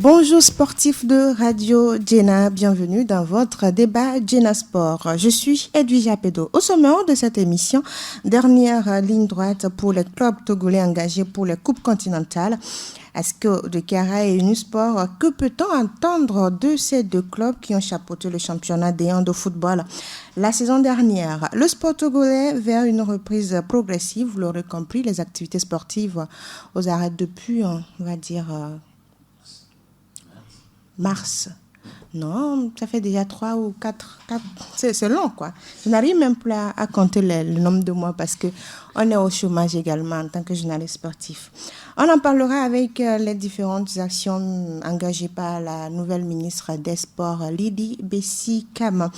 Bonjour sportifs de Radio Djena, bienvenue dans votre débat Djena Sport. Je suis Edwige Apedo. Au sommaire de cette émission, dernière ligne droite pour les clubs togolais engagés pour les coupes continentales. ASCO de Kara et Unisport, que peut-on entendre de ces deux clubs qui ont chapeauté le championnat D1 de football la saison dernière? Le sport togolais vers une reprise progressive, vous l'aurez compris, les activités sportives aux arrêts depuis, on va dire, mars. Non, ça fait déjà 3 ou 4 c'est long quoi. Je n'arrive même plus à compter le nombre de mois parce qu'on est au chômage également en tant que journaliste sportif. On en parlera avec les différentes actions engagées par la nouvelle ministre des Sports, Lydie Bessi-Kam.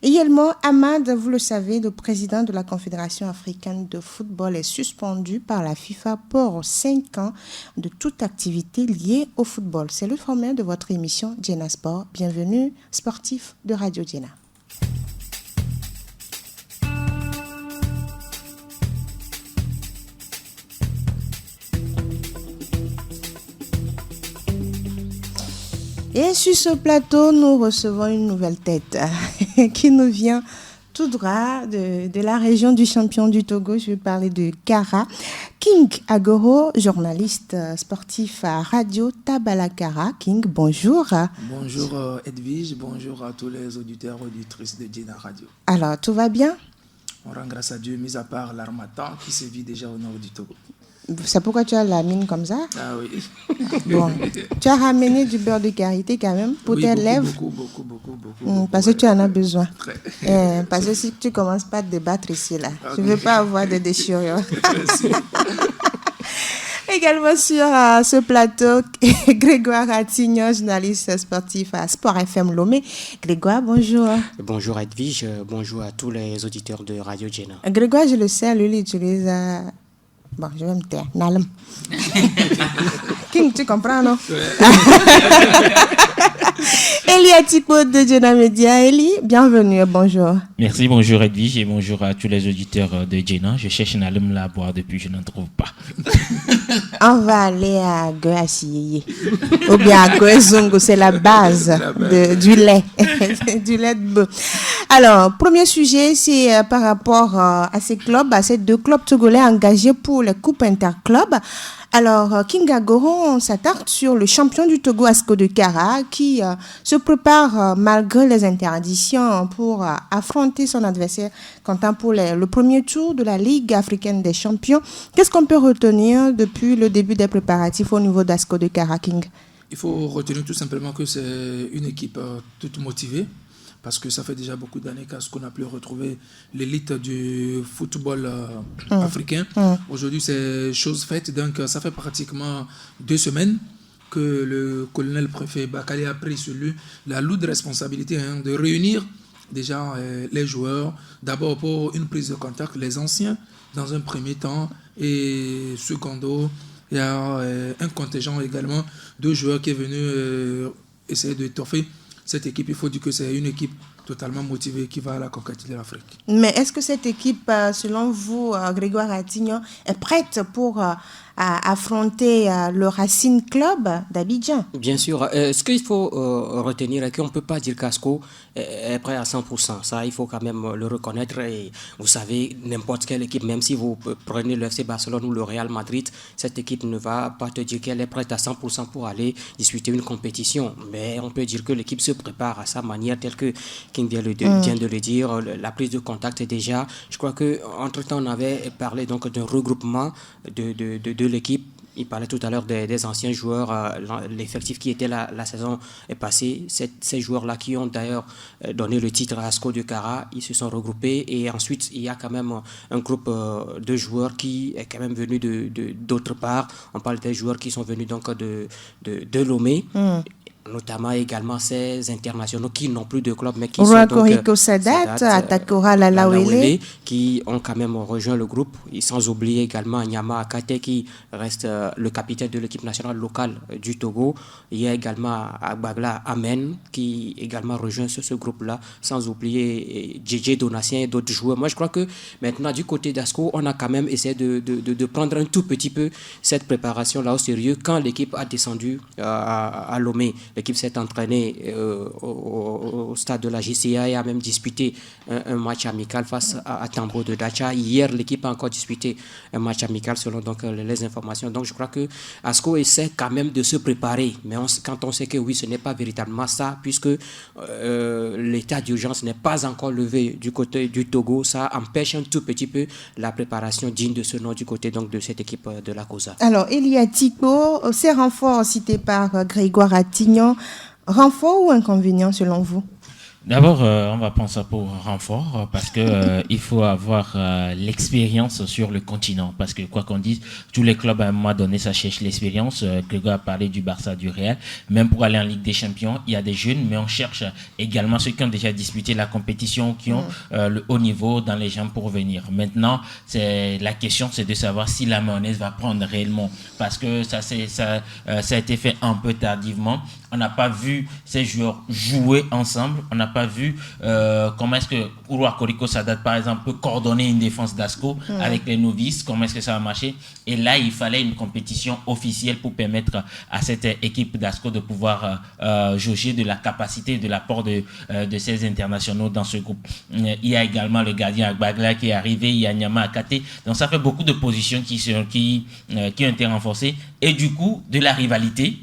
Également, Ahmad, vous le savez, le président de la Confédération africaine de football est suspendu par la FIFA pour 5 ans de toute activité liée au football. C'est le format de votre émission Djena Sport. Bienvenue, sportifs de Radio Djena. Et sur ce plateau, nous recevons une nouvelle tête qui nous vient tout droit de la région du champion du Togo. Je vais parler de Kara. King Agoro, journaliste sportif à Radio Tabalakara. King, bonjour. Bonjour Edwige, bonjour à tous les auditeurs et auditrices de Djena Radio. Alors, tout va bien? On rend grâce à Dieu, mis à part l'harmattan qui se vit déjà au nord du Togo. C'est pourquoi tu as la mine comme ça? Ah oui. Bon, tu as ramené du beurre de karité quand même pour tes lèvres? Beaucoup. Parce que tu en as besoin. Très. Parce que si tu ne commences pas à te débattre ici, là, je ne veux pas avoir de déchirures. Également sur ce plateau, Grégoire Attignon, journaliste sportif à Sport FM Lomé. Grégoire, bonjour. Bonjour Edwige, bonjour à tous les auditeurs de Radio Djena. Grégoire, je le sais, lui, il utilise... Bon, je vais me taire. Nalem. King, tu comprends, non? Eli Atipo de Djena Media. Eli, bienvenue, bonjour. Merci, bonjour Edwige et bonjour à tous les auditeurs de Djena. Je cherche Nalem là à boire depuis, je n'en trouve pas. On va aller à Goassi ou bien à Goezungu, c'est la base du lait, du lait de bœuf. Alors, premier sujet, c'est par rapport à ces clubs, à ces deux clubs togolais engagés pour les coupes interclubs. Alors, King Agoro, on s'attarde sur le champion du Togo, ASCO de Kara, qui se prépare malgré les interdictions pour affronter son adversaire comptant pour le premier tour de la Ligue africaine des champions. Qu'est-ce qu'on peut retenir depuis le début des préparatifs au niveau d'ASCO de Kara, King? Il faut retenir tout simplement que c'est une équipe toute motivée. Parce que ça fait déjà beaucoup d'années qu'on a pu retrouver l'élite du football africain. Aujourd'hui, c'est chose faite. Donc, ça fait pratiquement 2 semaines que le colonel-préfet Bakali a pris sur lui la lourde responsabilité de réunir déjà les joueurs. D'abord pour une prise de contact, les anciens dans un premier temps. Et secondo, il y a un contingent également de joueurs qui est venu essayer d'étoffer cette équipe. Il faut dire que c'est une équipe totalement motivée qui va à la conquête de l'Afrique. Mais est-ce que cette équipe, selon vous, Grégoire Attignon, est prête pour affronter le Racing Club d'Abidjan? Bien sûr. Ce qu'il faut retenir est qu'on ne peut pas dire qu'ASCO est prêt à 100%. Ça, il faut quand même le reconnaître. Et vous savez, n'importe quelle équipe, même si vous prenez le FC Barcelone ou le Real Madrid, cette équipe ne va pas te dire qu'elle est prête à 100% pour aller disputer une compétition. Mais on peut dire que l'équipe se prépare à sa manière, telle que King vient de le dire. La prise de contact est déjà... Je crois qu'entre-temps, on avait parlé donc d'un regroupement de l'équipe. Il parlait tout à l'heure des anciens joueurs, l'effectif qui était la saison passée. Ces joueurs-là qui ont d'ailleurs donné le titre à ASCO de Kara, ils se sont regroupés. Et ensuite, il y a quand même un groupe de joueurs qui est quand même venu d'autre part. On parle des joueurs qui sont venus donc de Lomé. notamment également ces internationaux qui n'ont plus de club mais qui Roi sont donc Koriko Sadat, Atakora Lalawele, qui ont quand même rejoint le groupe, et sans oublier également Nyama Akate qui reste le capitaine de l'équipe nationale locale du Togo. Il y a également Agbagla Amen qui également rejoint ce groupe-là, sans oublier JJ Donatien et d'autres joueurs. Moi je crois que maintenant du côté d'Asco, on a quand même essayé de prendre un tout petit peu cette préparation-là au sérieux. Quand l'équipe a descendu à Lomé, l'équipe s'est entraînée au stade de la JCA et a même disputé un match amical face à Tambo de Dacha. Hier, l'équipe a encore disputé un match amical selon donc, les informations. Donc je crois que Asco essaie quand même de se préparer. Mais quand on sait que oui, ce n'est pas véritablement ça, puisque l'état d'urgence n'est pas encore levé du côté du Togo, ça empêche un tout petit peu la préparation digne de ce nom du côté donc, de cette équipe de la COSA. Alors, Elia Tico, ces renforts cités par Grégoire Attignon, renfort ou inconvénient selon vous? D'abord, on va prendre ça pour renfort parce que il faut avoir l'expérience sur le continent. Parce que quoi qu'on dise, tous les clubs à un moment donné, ça cherche l'expérience. Grégoire a parlé du Barça, du Real. Même pour aller en Ligue des Champions, il y a des jeunes, mais on cherche également ceux qui ont déjà disputé la compétition, qui ont le haut niveau dans les jambes pour venir. Maintenant, la question, c'est de savoir si la mayonnaise va prendre réellement. Parce que ça a été fait un peu tardivement. On n'a pas vu ces joueurs jouer ensemble. On n'a pas vu comment est-ce que Roi Koriko Sadat, par exemple, peut coordonner une défense d'Asco avec les novices. Comment est-ce que ça va marcher? Et là, il fallait une compétition officielle pour permettre à cette équipe d'Asco de pouvoir jauger de la capacité, de l'apport de ces internationaux dans ce groupe. Il y a également le gardien Agbagla qui est arrivé. Il y a Nyama Akate. Donc, ça fait beaucoup de positions qui ont été renforcées. Et du coup, de la rivalité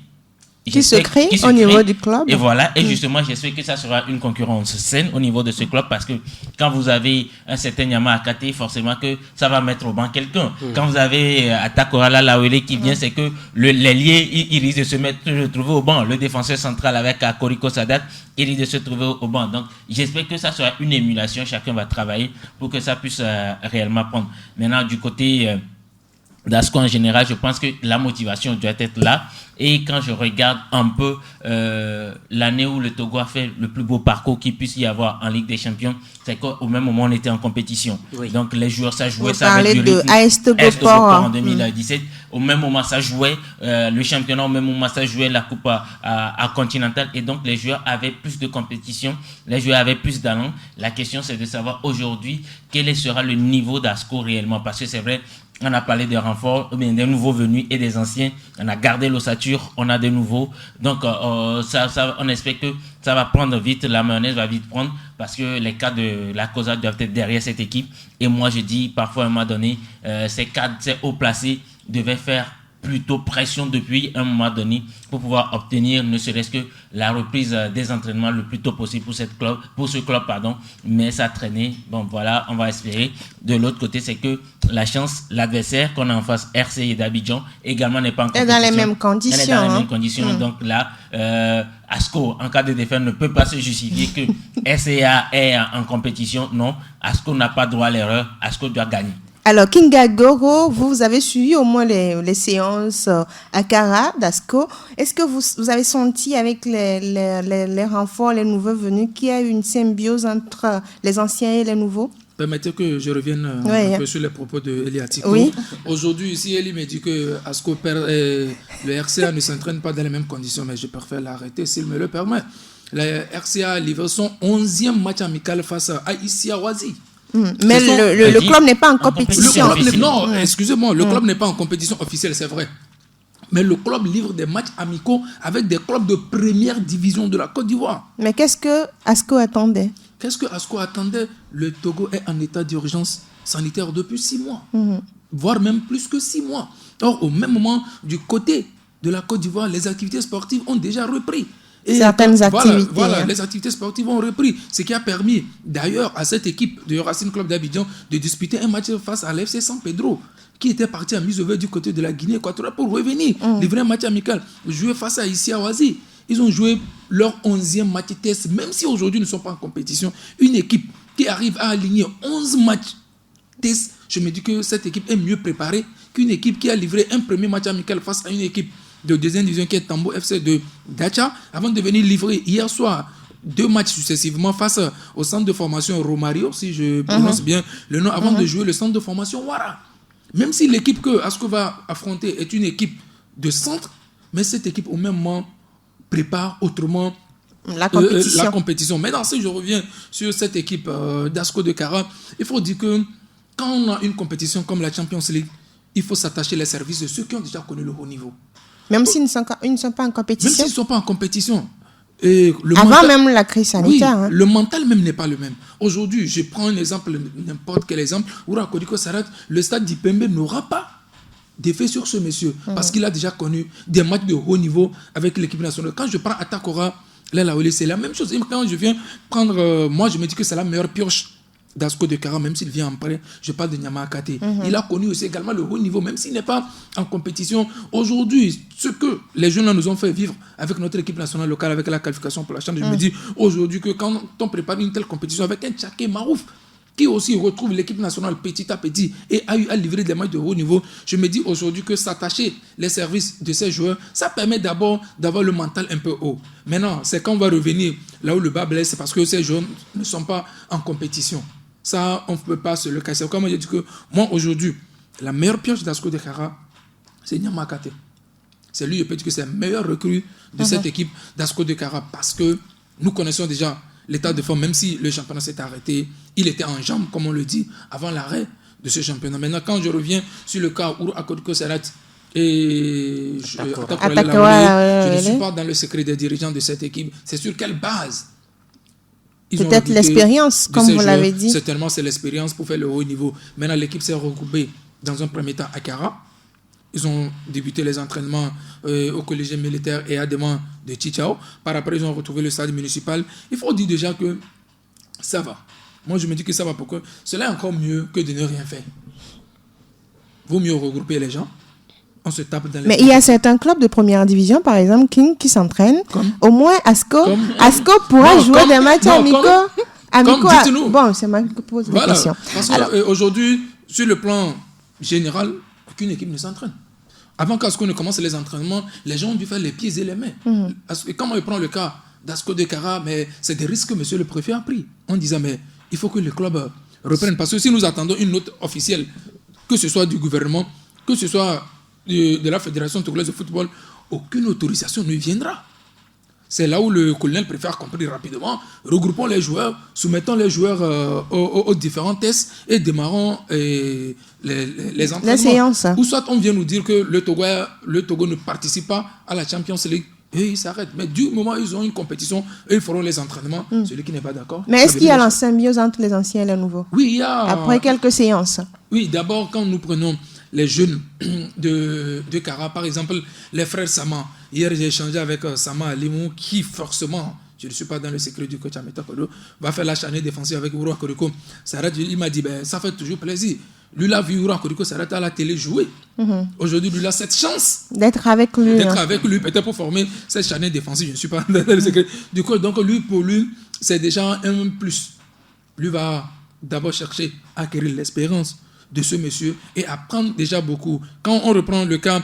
qui se crée au niveau du club. Et voilà, et justement, j'espère que ça sera une concurrence saine au niveau de ce club parce que quand vous avez un certain Nyama Akate, forcément que ça va mettre au banc quelqu'un. Quand vous avez Atakora Lalawele qui vient, c'est que l'ailier, il risque de se retrouver au banc. Le défenseur central avec Koriko Sadat, il risque de se trouver au banc. Donc, j'espère que ça sera une émulation. Chacun va travailler pour que ça puisse réellement prendre. Maintenant, du côté d'Asco en général, je pense que la motivation doit être là. Et quand je regarde un peu l'année où le Togo a fait le plus beau parcours qu'il puisse y avoir en Ligue des Champions, c'est qu'au même moment on était en compétition. Oui. Donc les joueurs, ça jouait, ça avec du rythme. AS Togo en 2017. Au même moment ça jouait le championnat, au même moment ça jouait la coupe à continentale. Et donc les joueurs avaient plus de compétition, les joueurs avaient plus d'allant. La question c'est de savoir aujourd'hui quel sera le niveau d'Asco réellement. Parce que c'est vrai, on a parlé des renforts, des nouveaux venus et des anciens. On a gardé l'ossature, on a des nouveaux. Donc, on espère que ça va prendre vite, la mayonnaise va vite prendre parce que les cadres de la COSA doivent être derrière cette équipe. Et moi, je dis parfois à un moment donné, ces cadres, ces hauts placés devaient faire plutôt pression depuis un moment donné pour pouvoir obtenir ne serait-ce que la reprise des entraînements le plus tôt possible pour ce club, mais ça a traîné. Bon voilà, on va espérer. De l'autre côté, c'est que la chance, l'adversaire qu'on a en face, RCI d'Abidjan, également n'est pas en compétition. Elle est dans les mêmes conditions. Elle est dans les mêmes conditions. Donc là, Asco, en cas de défaite, ne peut pas se justifier que RCA est en compétition. Non, Asco n'a pas droit à l'erreur. Asco doit gagner. Alors, Kinga Goro, vous avez suivi au moins les séances à Kara, d'Asco. Est-ce que vous avez senti avec les renforts, les nouveaux venus, qu'il y a eu une symbiose entre les anciens et les nouveaux? Permettez que je revienne un peu sur les propos de Elia Tico. Oui. Aujourd'hui, ici, Eli me dit que Asco le RCA ne s'entraîne pas dans les mêmes conditions, mais je préfère l'arrêter s'il me le permet. Le RCA a livré son 11e match amical face à Issia Wazi. Mais le club n'est pas en compétition. Non, excusez-moi, le club n'est pas en compétition officielle, c'est vrai. Mais le club livre des matchs amicaux avec des clubs de première division de la Côte d'Ivoire. Mais qu'est-ce que Asco attendait? Qu'est-ce que Asco attendait? Le Togo est en état d'urgence sanitaire depuis 6 mois, voire même plus que 6 mois. Or, au même moment, du côté de la Côte d'Ivoire, les activités sportives ont déjà repris. Et certaines activités. Voilà, les activités sportives ont repris. Ce qui a permis d'ailleurs à cette équipe de Racing Club d'Abidjan de disputer un match face à l'FC San Pedro, qui était parti à mise au vert du côté de la Guinée équatoriale pour revenir, livrer un match amical, jouer face à Issia Wazi. Ils ont joué leur 11e match test, même si aujourd'hui ils ne sont pas en compétition. Une équipe qui arrive à aligner 11 matchs test, je me dis que cette équipe est mieux préparée qu'une équipe qui a livré un premier match amical face à une équipe de deuxième division qui est Tambo FC de Dacha, avant de venir livrer hier soir 2 matchs successivement face au centre de formation Romario, si je prononce bien le nom, avant de jouer le centre de formation Ouara. Même si l'équipe que Asco va affronter est une équipe de centre, mais cette équipe au même moment prépare autrement la compétition. Maintenant, si je reviens sur cette équipe d'Asco de Kara, il faut dire que quand on a une compétition comme la Champions League, il faut s'attacher les services de ceux qui ont déjà connu le haut niveau. Même s'ils ne sont pas en compétition. Même s'ils ne sont pas en compétition. Avant même la crise sanitaire. Oui, le mental même n'est pas le même. Aujourd'hui, je prends un exemple, n'importe quel exemple, Oura Kodiko Sarat, le stade d'Ipembe n'aura pas d'effet sur ce monsieur, parce qu'il a déjà connu des matchs de haut niveau avec l'équipe nationale. Quand je prends Atakora, c'est la même chose. Et quand je viens prendre, moi je me dis que c'est la meilleure pioche d'Asco de Kara, même s'il vient en prêt, je parle de Nyama Akate. Il a connu aussi également le haut niveau, même s'il n'est pas en compétition. Aujourd'hui, ce que les jeunes nous ont fait vivre avec notre équipe nationale locale, avec la qualification pour la Chambre, je me dis aujourd'hui que quand on prépare une telle compétition avec un Tchaké Marouf, qui aussi retrouve l'équipe nationale petit à petit et a eu à livrer des matchs de haut niveau, je me dis aujourd'hui que s'attacher les services de ces joueurs, ça permet d'abord d'avoir le mental un peu haut. Maintenant, c'est quand on va revenir là où le bas blesse, c'est parce que ces joueurs ne sont pas en compétition. Ça, on ne peut pas se le casser. Comme je dis que moi, aujourd'hui, la meilleure pioche d'Asco de Kara, c'est Nyama Akate. C'est lui, je peux dire que c'est le meilleur recrue de cette équipe d'Asco de Kara, parce que nous connaissons déjà l'état de forme, même si le championnat s'est arrêté, il était en jambes, comme on le dit, avant l'arrêt de ce championnat. Maintenant, quand je reviens sur le cas où Akodiko Sarat et je ne suis pas dans le secret des dirigeants de cette équipe, c'est sur quelle base peut-être l'expérience, comme vous l'avez dit. Certainement, c'est l'expérience pour faire le haut niveau. Maintenant, l'équipe s'est regroupée dans un premier temps à Kara. Ils ont débuté les entraînements au collège militaire et à demande de Chichao. Par après, ils ont retrouvé le stade municipal. Il faut dire déjà que ça va. Moi, je me dis que ça va pour que cela est encore mieux que de ne rien faire. Vaut mieux regrouper les gens. On se tape dans les... Mais il y a certains clubs de première division, par exemple, qui s'entraînent. Au moins, Asco pourra jouer des matchs amicaux. Dites-nous. Bon, c'est moi qui pose la question. Parce qu'aujourd'hui, sur le plan général, aucune équipe ne s'entraîne. Avant qu'Asco ne commence les entraînements, les gens ont dû faire les pieds et les mains. Et quand on prend le cas d'Asco de Kara, mais c'est des risques que monsieur le préfet a pris. En disant, mais il faut que le club reprenne. Parce que si nous attendons une note officielle, que ce soit du gouvernement, que ce soit de la Fédération togolaise de football, aucune autorisation ne viendra. C'est là où le colonel préfet a compris rapidement. Regroupons les joueurs, soumettons les joueurs aux différents tests et démarrons les entraînements. Les séances. Ou soit on vient nous dire que le Togo ne participe pas à la Champions League et ils s'arrêtent. Mais du moment où ils ont une compétition, ils feront les entraînements. Celui qui n'est pas d'accord. Mais est-ce qu'il y a la symbiose entre les anciens et les nouveaux? Oui, il y a. Après quelques séances. Oui, d'abord, quand nous prenons les jeunes de Kara, par exemple, les frères Sama. Hier, j'ai échangé avec Sama Alimou, qui forcément, je ne suis pas dans le secret du coach Ameta Kodo, va faire la charnière défensive avec Ouro Akodiko. Il m'a dit, ça fait toujours plaisir. Lui, il a vu Ouro Akodiko s'arrêter à la télé jouer. Aujourd'hui, lui, il a cette chance d'être avec lui. Peut-être pour former cette charnière défensive. Je ne suis pas dans le secret du coach. Donc, pour lui, c'est déjà un plus. Lui va d'abord chercher à acquérir l'expérience de ce monsieur et apprendre déjà beaucoup. Quand on reprend le cas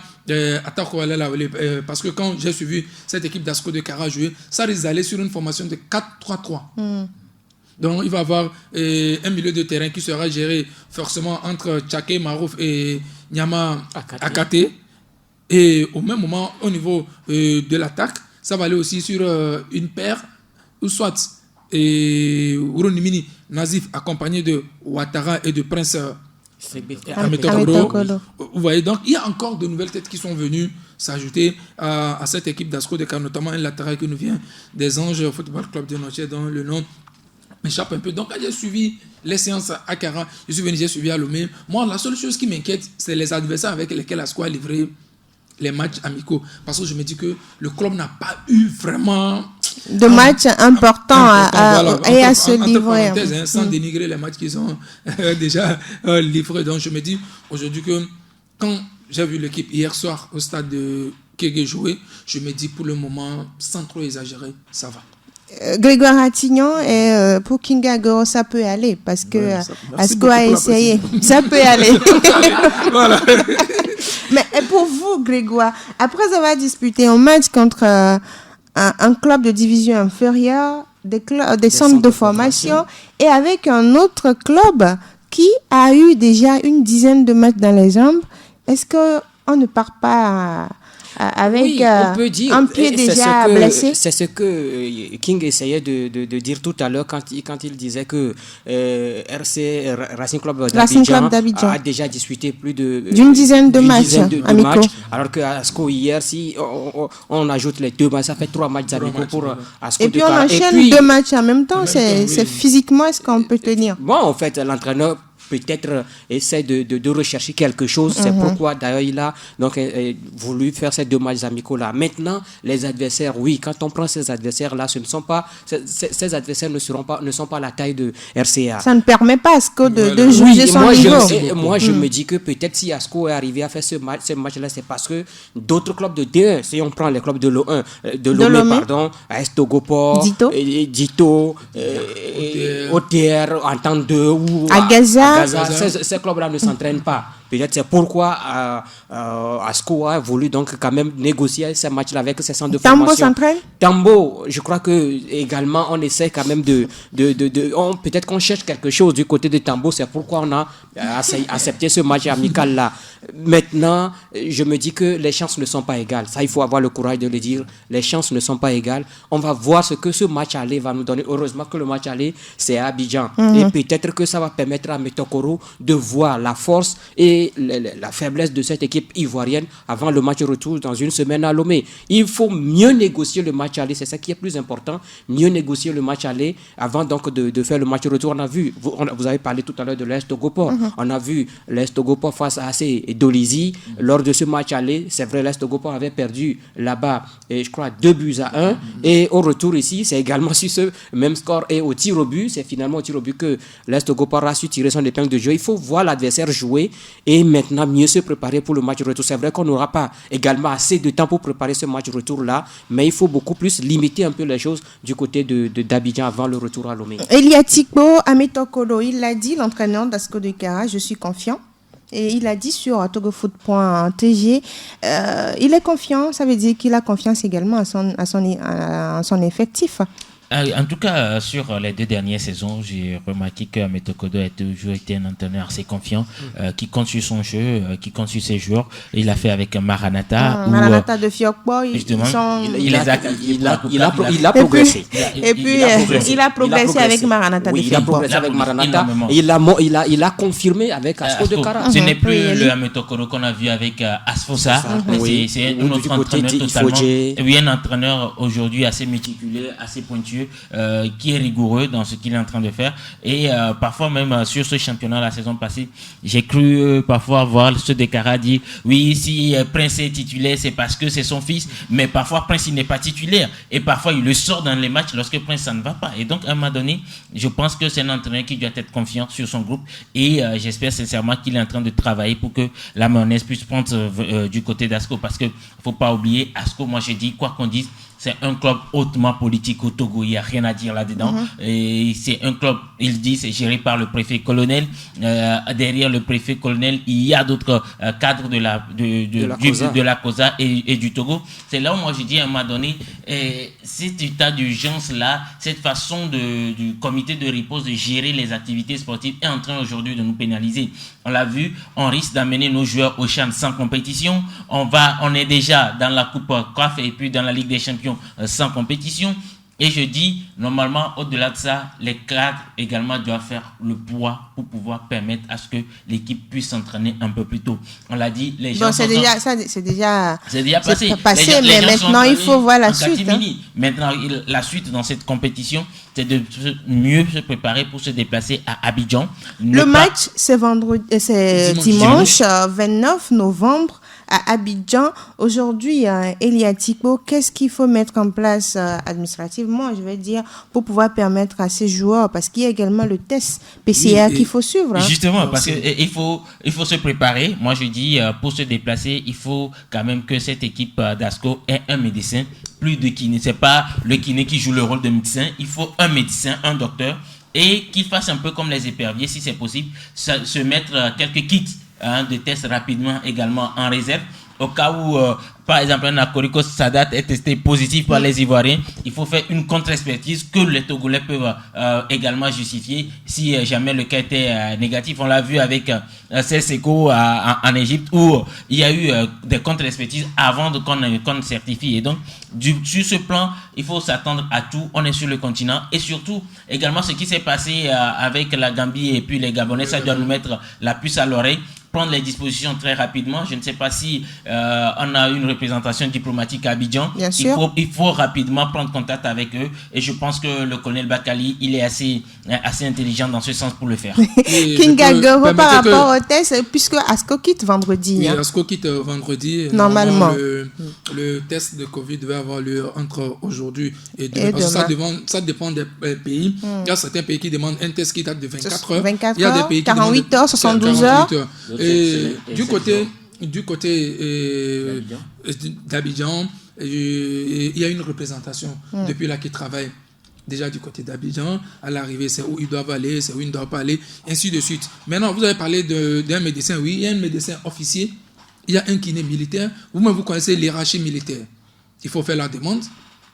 parce que quand j'ai suivi cette équipe d'Asco de Kara jouer, ça risque d'aller sur une formation de 4-3-3. Donc il va y avoir un milieu de terrain qui sera géré forcément entre Tchaké, Marouf et Nyama Akate. Et au même moment, au niveau de l'attaque, ça va aller aussi sur une paire, ou soit Ouronimini Nazif accompagné de Ouattara et de Prince vous voyez, donc il y a encore de nouvelles têtes qui sont venues s'ajouter à cette équipe d'Asco de Kara, notamment un latéral qui nous vient des Anges Football Club de Noche, dont le nom m'échappe un peu. Donc j'ai suivi les séances à Kara, j'ai suivi à Lomé. Moi, la seule chose qui m'inquiète, c'est les adversaires avec lesquels Asco a livré les matchs amicaux, parce que je me dis que le club n'a pas eu vraiment de matchs importants à se livrer. Sans dénigrer les matchs qu'ils ont déjà livrés. Donc je me dis aujourd'hui que quand j'ai vu l'équipe hier soir au stade de Kégué jouer, je me dis pour le moment, sans trop exagérer, ça va. Grégoire Attignon, et pour Kingago, ça peut aller parce que Asco a essayé. Ça peut aller. Voilà. Mais pour vous, Grégoire, après avoir disputé un match contre un club de division inférieure, des centres de formation, et avec un autre club qui a eu déjà une dizaine de matchs dans les jambes, est-ce qu'on ne part pas avec on peut dire, un pied déjà blessé? C'est ce que King essayait de dire tout à l'heure quand il disait que Racing Club d'Abidjan a déjà disputé plus d'une dizaine de matchs amicaux. Alors que Asco hier, si on ajoute les 2 matchs, ça fait 3 matchs amicaux pour Asco. Et puis on enchaîne 2 matchs en même temps, c'est physiquement est-ce qu'on peut tenir? Bon, en fait, l'entraîneur peut-être essaie de rechercher quelque chose. C'est pourquoi d'ailleurs il a donc voulu faire ces 2 matchs amicaux là. Maintenant, les adversaires, oui, quand on prend ces adversaires là, ces adversaires ne sont pas la taille de RCA. Ça ne permet pas à Asco de juger son niveau. Moi je me dis que peut-être si Asco est arrivé à faire ce match là, c'est parce que d'autres clubs de D1, si on prend les clubs de Lomé, AS Togopor, Dito, OTR, Entente 2 ou Agaza. Ces clubs-là ne s'entraînent pas. Peut-être c'est pourquoi Asco a voulu donc quand même négocier ces matchs-là avec ses centres de formation. Tambo s'entraîne? Tambo, je crois que également on essaie quand même peut-être qu'on cherche quelque chose du côté de Tambo. C'est pourquoi on a accepté ce match amical-là. Maintenant, je me dis que les chances ne sont pas égales. Ça, il faut avoir le courage de le dire. Les chances ne sont pas égales. On va voir ce que ce match aller va nous donner. Heureusement que le match aller, c'est à Abidjan. Et peut-être que ça va permettre à Metokoro de voir la force et la faiblesse de cette équipe ivoirienne avant le match retour dans une semaine à Lomé. Il faut mieux négocier le match aller. C'est ça qui est plus important. Mieux négocier le match aller avant donc de faire le match retour. On a vu, vous avez parlé tout à l'heure de l'Est Togopor. On a vu l'Est Togopor face à AC Dolisie. Lors de ce match aller, c'est vrai, l'Est Togopor avait perdu là-bas, et je crois 2-1. Et au retour ici, c'est également sur ce même score. Et au tir au but, c'est finalement au tir au but que l'Est Togopor a su tirer son épingle de jeu. Il faut voir l'adversaire jouer et maintenant mieux se préparer pour le match retour. C'est vrai qu'on n'aura pas également assez de temps pour préparer ce match retour-là, mais il faut beaucoup plus limiter un peu les choses du côté d'Abidjan avant le retour à Lomé. Elia Tikbo Ametokolo, il l'a dit, l'entraîneur d'Asco de Kara, je suis confiant. Et il a dit sur togofoot.tg, il est confiant, ça veut dire qu'il a confiance également à son effectif. En tout cas, sur les 2 dernières saisons, j'ai remarqué que Metokodo a toujours été un entraîneur assez confiant, qui compte sur son jeu, qui compte sur ses joueurs. Il l'a fait avec Maranatha. Maranatha de Fiokpo, il a progressé. Et puis, il a progressé avec Maranatha de Fiokpo. Il a progressé avec Maranatha. Il a confirmé avec Asco de Kara. Ce n'est plus le Metokodo qu'on a vu avec Asfosa. C'est un autre entraîneur totalement. Oui, un entraîneur aujourd'hui assez méticuleux, assez pointu, qui est rigoureux dans ce qu'il est en train de faire. Et parfois même sur ce championnat la saison passée, j'ai cru parfois voir ce Dekara dire oui, si Prince est titulaire, c'est parce que c'est son fils, mais parfois Prince il n'est pas titulaire et parfois il le sort dans les matchs lorsque Prince ça ne va pas. Et donc à un moment donné, je pense que c'est un entraîneur qui doit être confiant sur son groupe et j'espère sincèrement qu'il est en train de travailler pour que la mayonnaise puisse prendre du côté d'Asco, parce que faut pas oublier Asco, moi je dis quoi qu'on dise, c'est un club hautement politique au Togo, il n'y a rien à dire là-dedans. Et c'est un club, il dit, c'est géré par le préfet colonel. Derrière le préfet colonel, il y a d'autres cadres de la COSA et du Togo. C'est là où moi je dis à un moment donné, cet état d'urgence-là, cette façon du comité de riposte de gérer les activités sportives est en train aujourd'hui de nous pénaliser. On l'a vu, on risque d'amener nos joueurs au CHAN sans compétition. On est déjà dans la Coupe CAF et puis dans la Ligue des Champions sans compétition. Et je dis, normalement, au-delà de ça, les cadres également doivent faire le poids pour pouvoir permettre à ce que l'équipe puisse s'entraîner un peu plus tôt. On l'a dit, les gens c'est déjà passé, mais maintenant il faut voir la suite. Maintenant, la suite dans cette compétition, c'est de mieux se préparer pour se déplacer à Abidjan. Le match, c'est dimanche 29 novembre. À Abidjan, aujourd'hui, Elia Tikbo, qu'est-ce qu'il faut mettre en place administrativement, je vais dire, pour pouvoir permettre à ces joueurs, parce qu'il y a également le test PCR qu'il faut suivre. Justement, parce qu'il faut se préparer. Moi, je dis, pour se déplacer, il faut quand même que cette équipe d'Asco ait un médecin, plus de kiné. C'est pas le kiné qui joue le rôle de médecin, il faut un médecin, un docteur, et qu'il fasse un peu comme les éperviers, si c'est possible, se mettre quelques kits des tests rapidement également en réserve. Au cas où, par exemple, un Akoriko Sadat est testé positif par les Ivoiriens, il faut faire une contre-expertise que les Togolais peuvent également justifier si jamais le cas était négatif. On l'a vu avec Seseko en Égypte où il y a eu des contre-expertises avant qu'on certifie. Et donc, sur ce plan, il faut s'attendre à tout. On est sur le continent. Et surtout, également, ce qui s'est passé avec la Gambie et puis les Gabonais, ça doit nous mettre la puce à l'oreille. Prendre les dispositions très rapidement. Je ne sais pas si on a une représentation diplomatique à Abidjan. Bien sûr. Il faut rapidement prendre contact avec eux. Et je pense que le colonel Bakali, il est assez intelligent dans ce sens pour le faire. King Agoro, par rapport au test, puisque ASCO quitte vendredi. Oui, ASCO quitte vendredi. Normalement. Le test de Covid devait avoir lieu entre aujourd'hui et demain. Parce que ça dépend des pays. Il y a certains pays qui demandent un test qui date de 24 heures. 24 il y a des heures, pays 48 heures, 72 heures. Et du côté d'Abidjan, il y a une représentation depuis là qui travaille déjà du côté d'Abidjan. À l'arrivée, c'est où ils doivent aller, c'est où ils ne doivent pas aller, ainsi de suite. Maintenant, vous avez parlé d'un médecin. Oui, il y a un médecin officier, il y a un kiné militaire. Vous-même, vous connaissez l'hiérarchie militaire. Il faut faire la demande,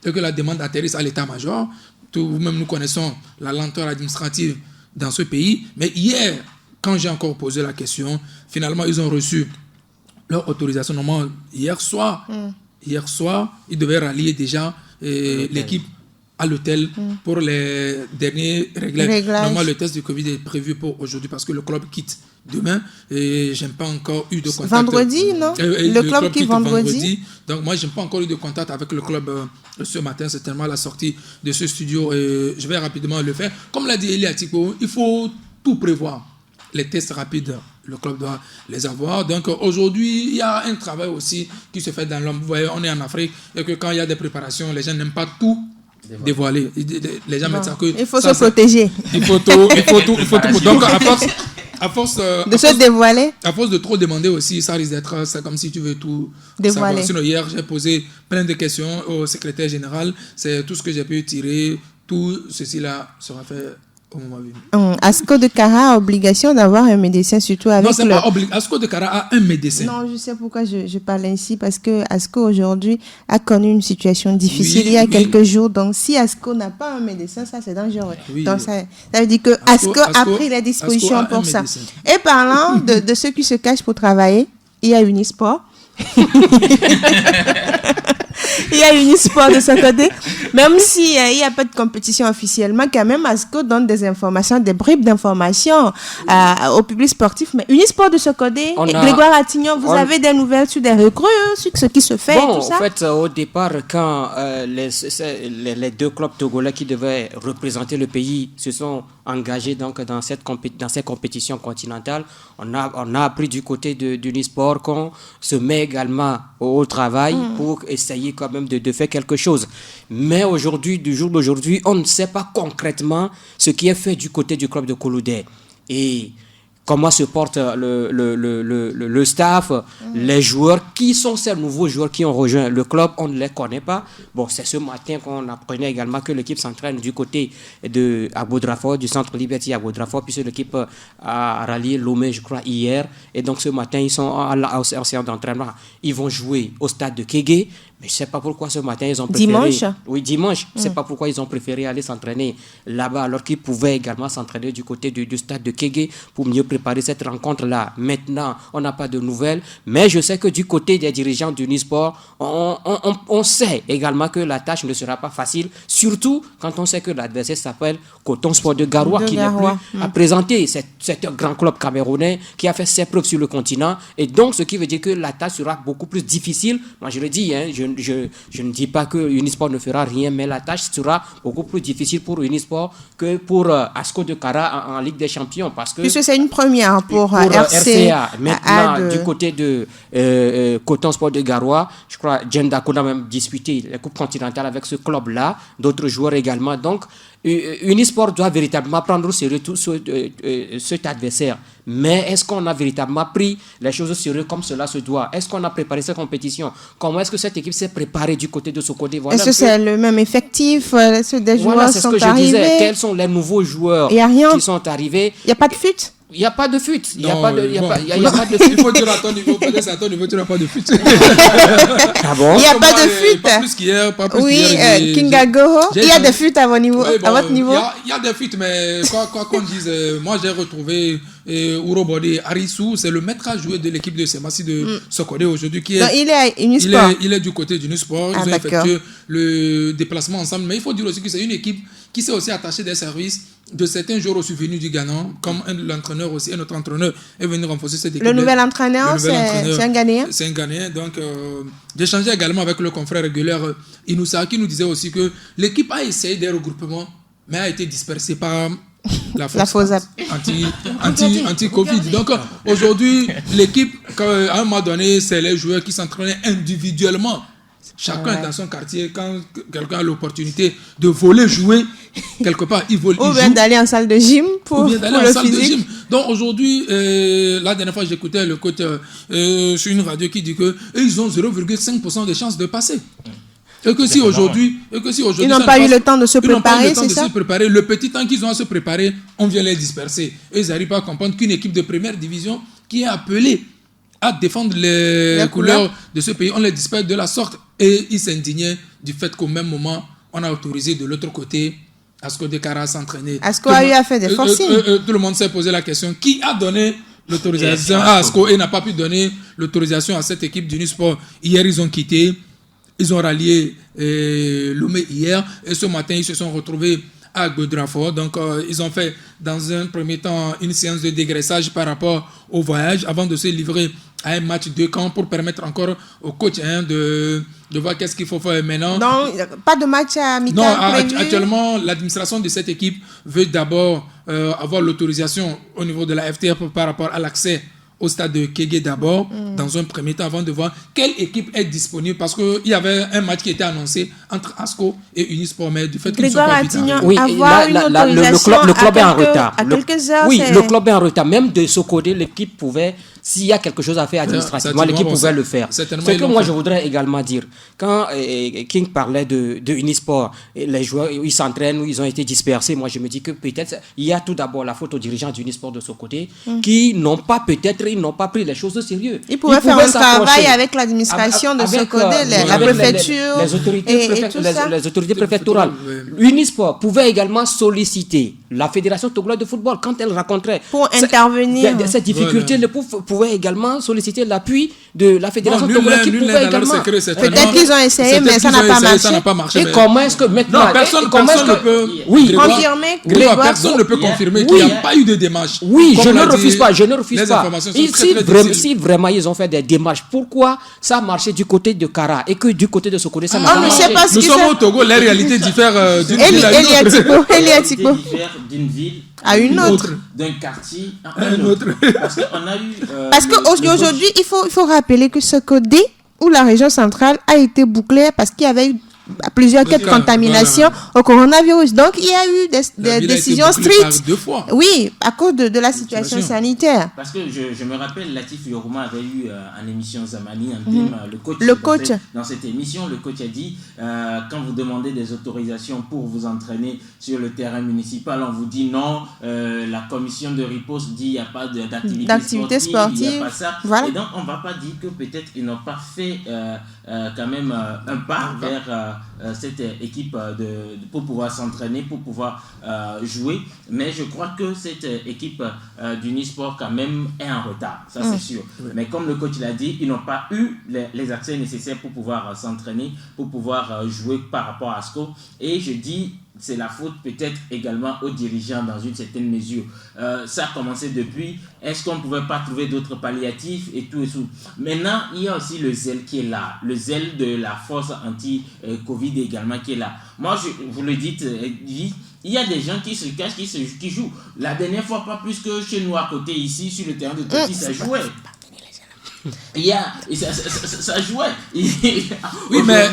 et que la demande atterrisse à l'état-major. Vous-même, nous connaissons la lenteur administrative dans ce pays. Mais hier, quand j'ai encore posé la question, finalement, ils ont reçu leur autorisation. Normalement, hier soir, ils devaient rallier déjà l'équipe à l'hôtel pour les derniers réglages. Normalement, le test du Covid est prévu pour aujourd'hui parce que le club quitte demain et je n'ai pas encore eu de contact. Vendredi, non? Le club quitte vendredi. Donc, moi, je n'ai pas encore eu de contact avec le club ce matin. C'est tellement la sortie de ce studio et je vais rapidement le faire. Comme l'a dit Elie Atipo, il faut tout prévoir. Les tests rapides, le club doit les avoir. Donc aujourd'hui, il y a un travail aussi qui se fait dans l'homme. Vous voyez, on est en Afrique et que quand il y a des préparations, les gens n'aiment pas tout dévoiler. Les gens mettent ça que... Il faut se protéger. Il faut tout. Donc à force de se dévoiler. À force de trop demander aussi, ça risque d'être... C'est comme si tu veux tout dévoiler. Sinon, hier, j'ai posé plein de questions au secrétaire général. C'est tout ce que j'ai pu tirer. Tout ceci-là sera fait... ASCO de Kara a obligation d'avoir un médecin, surtout avec non, c'est pas obligation. ASCO de Kara a un médecin. Non, je sais pourquoi je parle ainsi, parce que ASCO aujourd'hui a connu une situation difficile il y a quelques jours. Donc, si ASCO n'a pas un médecin, ça c'est dangereux. Oui. Donc, ça veut dire que ASCO a pris les dispositions pour ça. Médecin. Et parlant de ceux qui se cachent pour travailler, il y a Unisport. Il y a Unisport de ce côté, même si il n'y a pas de compétition officiellement, quand même ASCO donne des informations, des bribes d'informations au public sportif. Mais Unisport de ce côté, Grégoire Attignon, vous avez des nouvelles sur des recrues, sur ce qui se fait, tout ça? En fait, au départ, quand les deux clubs togolais qui devaient représenter le pays se sont engagés donc dans cette compétition continentale, on a appris du côté d'Unisport qu'on se met également au travail pour essayer quand même de faire quelque chose. Mais aujourd'hui, du jour d'aujourd'hui, on ne sait pas concrètement ce qui est fait du côté du club de Kouloudé. Et comment se porte le staff, les joueurs, qui sont ces nouveaux joueurs qui ont rejoint le club, on ne les connaît pas. Bon, c'est ce matin qu'on apprenait également que l'équipe s'entraîne du côté de Aboudrafort, du centre Liberty Aboudrafort, puisque l'équipe a rallié Lomé, je crois, hier. Et donc ce matin, ils sont en séance d'entraînement. Ils vont jouer au stade de Kégué. Mais je ne sais pas pourquoi ce matin ils ont préféré... Dimanche? Oui, dimanche. Je ne sais pas pourquoi ils ont préféré aller s'entraîner là-bas alors qu'ils pouvaient également s'entraîner du côté du stade de Kégué pour mieux préparer cette rencontre-là. Maintenant, on n'a pas de nouvelles. Mais je sais que du côté des dirigeants du Unisport, on sait également que la tâche ne sera pas facile. Surtout quand on sait que l'adversaire s'appelle Coton Sport de Garoua, qui n'est plus à présenter. C'est un grand club camerounais qui a fait ses preuves sur le continent. Et donc, ce qui veut dire que la tâche sera beaucoup plus difficile. Moi, je le dis, hein, je ne dis pas que Unisport ne fera rien, mais la tâche sera beaucoup plus difficile pour Unisport que pour ASCO de Kara en Ligue des Champions. Parce que puisque c'est une première pour RCA. Maintenant, du côté de Coton Sport de Garoua, je crois Djendako a même disputé la Coupe continentale avec ce club-là, d'autres joueurs également. Donc, Unisport doit véritablement prendre au sérieux cet adversaire. Mais est-ce qu'on a véritablement pris les choses au sérieux comme cela se doit? Est-ce qu'on a préparé cette compétition? Comment est-ce que cette équipe s'est préparée du côté de ce côté? Voilà, est-ce que c'est le même effectif? Est-ce que des joueurs voilà, c'est sont ce que arrivés? je disais. Quels sont les nouveaux joueurs qui sont arrivés? Il n'y a pas de fuite? Il n'y a pas de fuite. Il n'y a Non, pas de fuite. Il faut dire à ton niveau, peut-être à ton niveau, tu n'as pas de fuite. Ah bon? Il n'y a pas de fuite. Pas plus qu'hier, pas plus Oui, qu'hier. Kingagoho, il y a des fuites à votre niveau. Oui, bon, à votre niveau. Il y a des fuites, mais quoi qu'on dise, moi j'ai retrouvé Urobode Arisu, c'est le maître à jouer de l'équipe de Semassi de Sokodé aujourd'hui. Donc, il est à Unisport. Il est du côté d'Unisport. Ils ont effectué le déplacement ensemble. Mais il faut dire aussi que c'est une équipe qui s'est aussi attachée des services de certains joueurs aussi venus du Ghana, comme l'entraîneur aussi, et notre entraîneur est venu renforcer cette équipe. Le nouvel entraîneur, c'est un Ghanéen. C'est un Ghanéen. Donc, j'ai échangé également avec le confrère régulier Inoussa, qui nous disait aussi que l'équipe a essayé des regroupements, mais a été dispersée par la force anti-Covid. Donc, aujourd'hui, l'équipe, à un moment donné, c'est les joueurs qui s'entraînaient individuellement. Chacun dans son quartier, quand quelqu'un a l'opportunité de voler jouer, quelque part, il vole. Ou bien d'aller en salle de gym pour le physique. Donc aujourd'hui, la dernière fois, j'écoutais le coach sur une radio qui dit qu'ils ont 0,5% de chances de passer. Et que si aujourd'hui, ils n'ont pas eu le temps de se préparer, c'est ça? Le petit temps qu'ils ont à se préparer, on vient les disperser. Et ils n'arrivent pas à comprendre qu'une équipe de première division qui est appelée à défendre les couleurs de ce pays, on les disperse de la sorte. Et ils s'indignaient du fait qu'au même moment, on a autorisé de l'autre côté Asko Dekara à s'entraîner. Asko a eu à faire des forcings. Tout le monde s'est posé la question, qui a donné l'autorisation à Asko et n'a pas pu donner l'autorisation à cette équipe d'Unisport? Hier, ils ont quitté, ils ont rallié Lomé hier, et ce matin, ils se sont retrouvés à Goudrafort. Donc, ils ont fait dans un premier temps une séance de dégraissage par rapport au voyage avant de se livrer à un match de camp pour permettre encore au coach de voir qu'est-ce qu'il faut faire maintenant. Donc, pas de match amical prévu. Actuellement, l'administration de cette équipe veut d'abord avoir l'autorisation au niveau de la FTF par rapport à l'accès au stade de Kégué d'abord, dans un premier temps, avant de voir quelle équipe est disponible, parce qu'il y avait un match qui était annoncé entre Asco et Unisport, mais du fait qu'ils ne sont pas vite arrivés. Oui, le club est en retard. Oui, le club est en retard. Même de ce côté, l'équipe pouvait, s'il y a quelque chose à faire administrativement, l'équipe pouvait le faire. Ce que moi, je voudrais également dire, quand King parlait de Unisport, les joueurs, ils s'entraînent, ils ont été dispersés, moi je me dis que peut-être, il y a tout d'abord la faute aux dirigeants d'Unisport de ce côté, qui n'ont pas pris les choses au sérieux. Ils pouvaient faire un travail avec l'administration de ce côté, la préfecture, les autorités préfectorales. Unisport pouvait également solliciter la Fédération togolaise de football quand elle rencontrait pour intervenir. Cette difficulté, pouvait également solliciter l'appui de la Fédération togolaise qui pouvait également. Peut-être qu'ils ont essayé, mais ça n'a pas marché. Et comment est-ce que maintenant, personne ne peut confirmer. Personne ne peut confirmer qu'il n'y a pas eu de démarche. Oui, je ne refuse pas. Si vraiment ils ont fait des démarches, pourquoi ça a marché du côté de Kara et que du côté de Sokodé ça n'a pas marché? Nous sommes au Togo, les réalités diffèrent d'une ville à une autre. D'une ville à une autre, d'un quartier à un autre. Parce qu'aujourd'hui, il faut rappeler que Sokodé ou la région centrale a été bouclée parce qu'il y avait eu plusieurs cas de contamination au coronavirus. Donc, il y a eu des décisions strictes. Oui, à cause de la situation sanitaire. Parce que je me rappelle, Latif Yoruma avait eu en émission Zamani un thème, le coach. Dans cette émission, le coach a dit, quand vous demandez des autorisations pour vous entraîner sur le terrain municipal, on vous dit non, la commission de riposte dit il n'y a pas d'activité sportive, il n'y a pas ça. Voilà. Et donc, on ne va pas dire que peut-être ils n'ont pas fait quand même un pas vers cette équipe pour pouvoir s'entraîner, pour pouvoir jouer. Mais je crois que cette équipe d'Unisport quand même est en retard, ça c'est sûr. Mais comme le coach l'a dit, ils n'ont pas eu les accès nécessaires pour pouvoir s'entraîner, pour pouvoir jouer par rapport à Asco. Et je dis, c'est la faute peut-être également aux dirigeants dans une certaine mesure. Ça a commencé depuis. Est-ce qu'on ne pouvait pas trouver d'autres palliatifs et tout et tout. Maintenant, il y a aussi le zèle qui est là. Le zèle de la force anti-Covid également qui est là. Moi, vous le dites, il y a des gens qui se cachent, qui jouent. La dernière fois, pas plus que chez nous à côté, ici, sur le terrain de Toki, ça jouait. Ça jouait. Oui, mais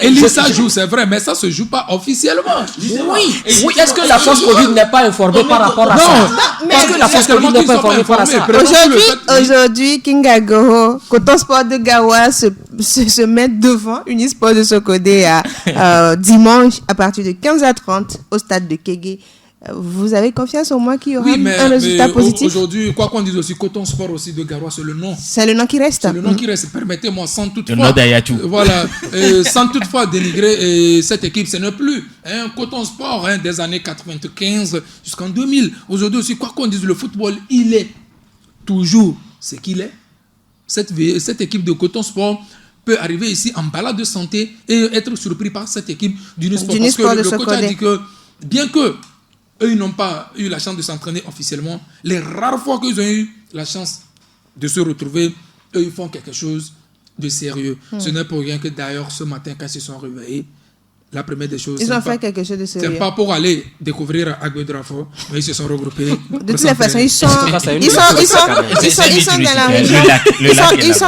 Elisa joue, c'est vrai, mais ça se joue pas officiellement. Oui. Est-ce que la force Covid n'est pas informée par rapport à ça? Non, parce que la force Covid n'est pas informée par rapport à ça. Aujourd'hui, Kingagoho, Coton Sport de Gawa se met devant Unisport de Sokodé dimanche à partir de 15h30 au stade de Kégué. Vous avez confiance au moins qu'il y aura Oui, mais un résultat positif? Aujourd'hui, quoi qu'on dise aussi, Coton Sport aussi de Garoua, c'est le nom. C'est le nom qui reste. C'est le nom qui reste. Permettez-moi, sans toutefois... Le nom d'Ayatou. Voilà. Sans toutefois dénigrer cette équipe, ce n'est plus un Coton Sport des années 95 jusqu'en 2000. Aujourd'hui aussi, quoi qu'on dise, le football, il est toujours ce qu'il est. Cette équipe de Coton Sport peut arriver ici en balade de santé et être surpris par cette équipe d'Unisport. Parce que le coach a dit que, bien que eux, ils n'ont pas eu la chance de s'entraîner officiellement, les rares fois qu'ils ont eu la chance de se retrouver, eux, ils font quelque chose de sérieux. Ce n'est pour rien que d'ailleurs, ce matin, quand ils se sont réveillés, la première des choses... Ils ont fait quelque chose de sérieux. C'est pas pour aller découvrir Aguedrafo, mais ils se sont regroupés. De toutes les façons, ils sont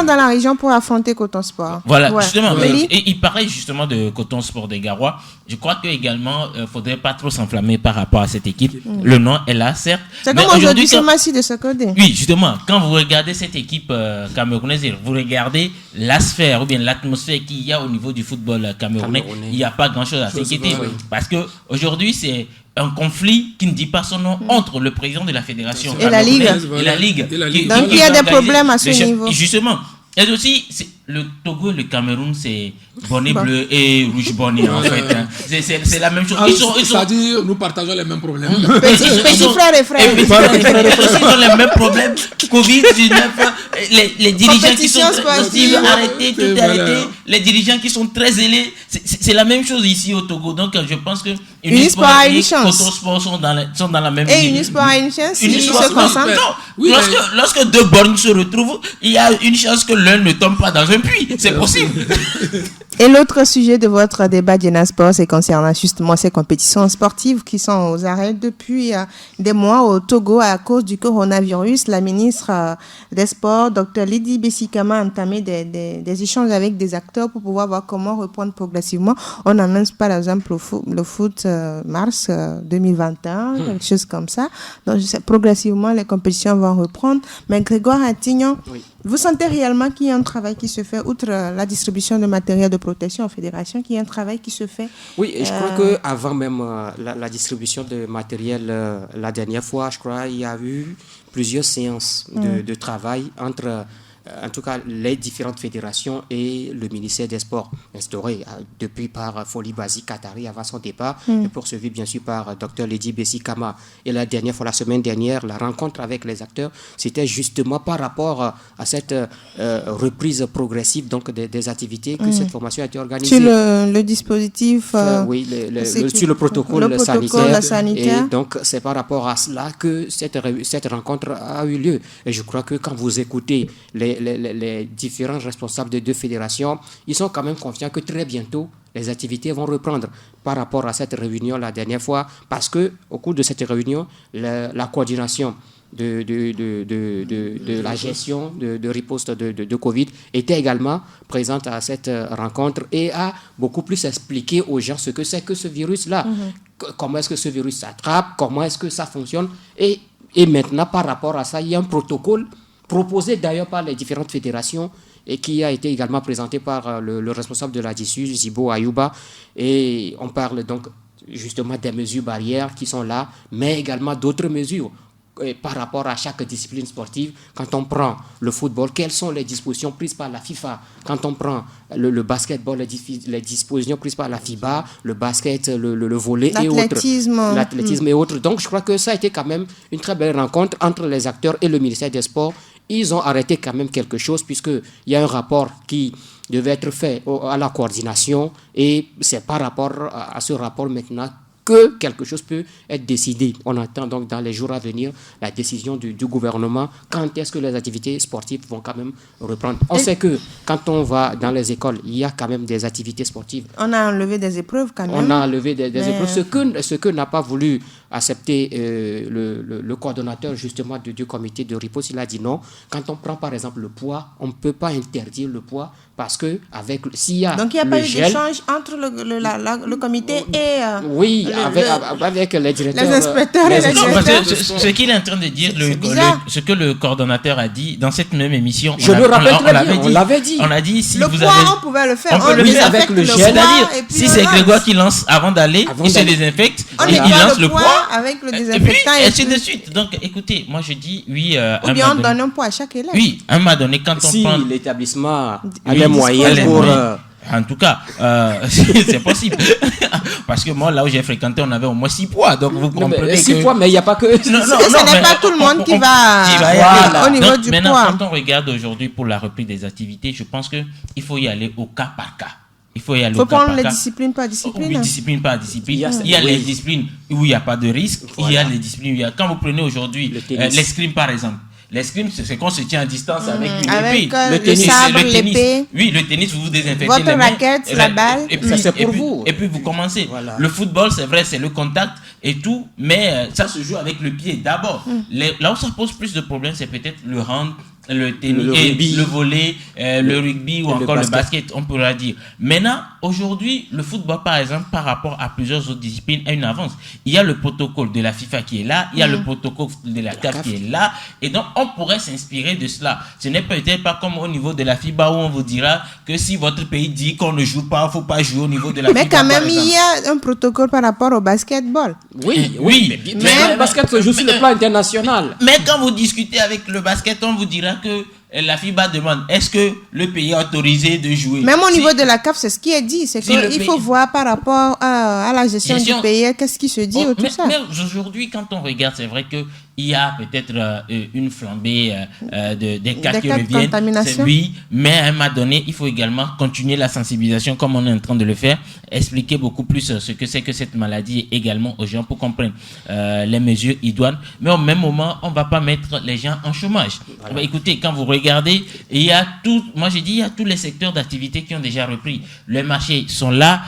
dans la région pour affronter Coton Sport. Voilà, justement. Et il parlait justement de Coton Sport des Garoua. Je crois qu'également, il ne faudrait pas trop s'enflammer par rapport à cette équipe. Le nom est là, certes. C'est comme aujourd'hui, c'est Massi de ce côté. Oui, justement, quand vous regardez cette équipe camerounaise, vous regardez la sphère ou bien l'atmosphère qu'il y a au niveau du football camerounais, il n'y a pas grand-chose à s'inquiéter. Parce qu'aujourd'hui, c'est un conflit qui ne dit pas son nom entre le président de la fédération et la Ligue. Donc il y a des problèmes à ce niveau. Justement. Et aussi, le Togo et le Cameroun, c'est bonnet bleu et rouge bonnet, en fait. C'est la même chose. C'est-à-dire, nous partageons les mêmes problèmes. Petit frère et frère. Ils ont les mêmes problèmes. Covid-19, les dirigeants qui sont arrêtés, tout est arrêté. Les dirigeants qui sont très zélés. C'est la même chose ici au Togo. Donc, je pense que Unisport a une chance. Coton Sport sont dans la même ligne. Et Unisport a une chance s'ils se concentrent. Lorsque deux bornes se retrouvent, il y a une chance que l'un ne tombe pas dans un puits. C'est possible. Et l'autre sujet de votre débat Diana Sport, c'est concernant justement ces compétitions sportives qui sont aux arrêts depuis des mois au Togo à cause du coronavirus. La ministre des Sports, Dr Lydie Bessikama, a entamé des échanges avec des acteurs pour pouvoir voir comment reprendre progressivement. On annonce par exemple le foot mars 2021, quelque chose comme ça. Donc progressivement, les compétitions vont reprendre. Mais Grégoire Attignon, vous sentez réellement qu'il y a un travail qui se fait, outre la distribution de matériel de protection en fédération, qu'il y a un travail qui se fait? Oui, et je crois qu'avant même la distribution de matériel, la dernière fois, je crois il y a eu plusieurs séances de travail entre... en tout cas, les différentes fédérations et le ministère des Sports, instauré depuis par Folie Basi Qatari avant son départ, et poursuivi bien sûr par Dr Lydie Bessikama. Et la dernière fois, la semaine dernière, la rencontre avec les acteurs, c'était justement par rapport à cette reprise progressive donc des activités que cette formation a été organisée. Sur le dispositif oui, sur le protocole sanitaire. Et donc, c'est par rapport à cela que cette rencontre a eu lieu. Et je crois que quand vous écoutez les différents responsables des deux fédérations, ils sont quand même confiants que très bientôt, les activités vont reprendre par rapport à cette réunion la dernière fois, parce qu'au cours de cette réunion, la coordination de la gestion de riposte de Covid était également présente à cette rencontre et a beaucoup plus expliqué aux gens ce que c'est que ce virus-là, comment est-ce que ce virus s'attrape, comment est-ce que ça fonctionne, et maintenant par rapport à ça, il y a un protocole proposé d'ailleurs par les différentes fédérations et qui a été également présenté par le responsable de la DISU, Zibo Ayouba. Et on parle donc justement des mesures barrières qui sont là, mais également d'autres mesures par rapport à chaque discipline sportive. Quand on prend le football, quelles sont les dispositions prises par la FIFA? Quand on prend le basketball, les dispositions prises par la FIBA, le basket, le volley et autres. L'athlétisme et autres. Donc je crois que ça a été quand même une très belle rencontre entre les acteurs et le ministère des Sports. Ils ont arrêté quand même quelque chose puisqu'il y a un rapport qui devait être fait à la coordination et c'est par rapport à ce rapport maintenant que quelque chose peut être décidé. On attend donc dans les jours à venir la décision du gouvernement. Quand est-ce que les activités sportives vont quand même reprendre? On sait que quand on va dans les écoles, il y a quand même des activités sportives. On a enlevé des épreuves quand même. On a enlevé des épreuves. Ce que n'a pas voulu accepter le coordonnateur justement du comité de riposte, il a dit non. Quand on prend par exemple le poids, on ne peut pas interdire le poids parce que s'il y a donc il n'y a pas eu d'échange entre le comité et oui, avec les directeurs. Les inspecteurs et les Non, parce directeurs. que ce qu'il est en train de dire, ce que le coordonnateur a dit dans cette même émission, Je me rappelle très bien, on l'avait dit. On a dit si Le vous poids, avez... on pouvait le faire. On peut le faire avec le gel. C'est-à-dire, si c'est Grégoire qui lance avant d'aller, il se désinfecte, On il lance le poids, avec le et puis désinfectant. ainsi de suite. Donc, écoutez, moi je dis, oui, Ou bien on donne un poids à chaque élève. oui, à un moment donné, quand on Si prend... l'établissement a Oui, les moyens pour... En tout cas, c'est possible. Parce que moi, là où j'ai fréquenté, on avait au moins 6 poids. Donc, vous comprenez 6 que... poids, mais il n'y a pas que... Ce n'est pas tout le monde qui va y aller. au niveau Donc, du maintenant, poids. quand on regarde aujourd'hui pour la reprise des activités, je pense qu'il faut y aller au cas par cas. Il faut y aller Il faut au cas prendre par les cas. disciplines par discipline. Oui, discipline par discipline. Il y a les disciplines où il n'y a pas de risque. Voilà. Il y a les disciplines où il y a... Quand vous prenez aujourd'hui Le tennis. l'escrime, par exemple. L'escrime, c'est qu'on se tient à distance avec une Avec épée. le sabre, le tennis. l'épée. Oui, le tennis, vous vous désinfectez Votre les mains. raquette, la balle. Et puis, Ça, c'est pour et puis- vous. Et puis vous commencez. Voilà. Le football, c'est vrai, c'est le contact et tout, mais ça se joue avec le pied d'abord. Là où ça pose plus de problèmes, c'est peut-être le hand, le tennis, Le et rugby. le volley, le rugby ou et le encore le basket. basket, on pourra dire. Maintenant, aujourd'hui, le football, par exemple, par rapport à plusieurs autres disciplines, a une avance. Il y a le protocole de la FIFA qui est là, il y a le protocole de la CAF qui est là, et donc on pourrait s'inspirer de cela. Ce n'est peut-être pas comme au niveau de la FIBA où on vous dira que si votre pays dit qu'on ne joue pas, il ne faut pas jouer au niveau de la Mais FIBA. quand par même, exemple. il y a un protocole par rapport au basketball. Oui, mais le basket se joue sur le plan international. Mais quand vous discutez avec le basket, on vous dira que la FIBA demande est-ce que le pays est autorisé de jouer. Même au Si- niveau de la CAF, c'est ce qui est dit. C'est Si le qu'il pays- faut voir par rapport à la gestion du pays, qu'est-ce qui se dit ou tout mais, ça. mais aujourd'hui, quand on regarde, c'est vrai qu'il y a peut-être une flambée des cas Des qui cas de reviennent. contamination. C'est- Oui, mais à un moment donné, il faut également continuer la sensibilisation comme on est en train de le faire, expliquer beaucoup plus ce que c'est que cette maladie également aux gens pour comprendre les mesures idoines. Mais au même moment, on ne va pas mettre les gens en chômage. Bah, écoutez, quand vous regardez, il y a tout, moi j'ai dit, il y a tous les secteurs d'activité qui ont déjà repris. Les marchés sont là,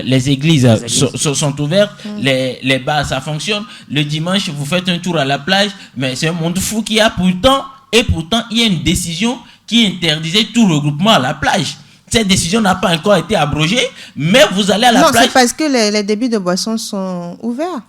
les églises sont ouvertes, les bars, ça fonctionne. Le dimanche, vous faites un tour à la plage, mais c'est un monde fou qu'il y a pourtant, et pourtant, il y a une décision qui interdisait tout regroupement à la plage. Cette décision n'a pas encore été abrogée, mais vous allez à la Non, plage. c'est parce que les débits de boissons sont ouverts.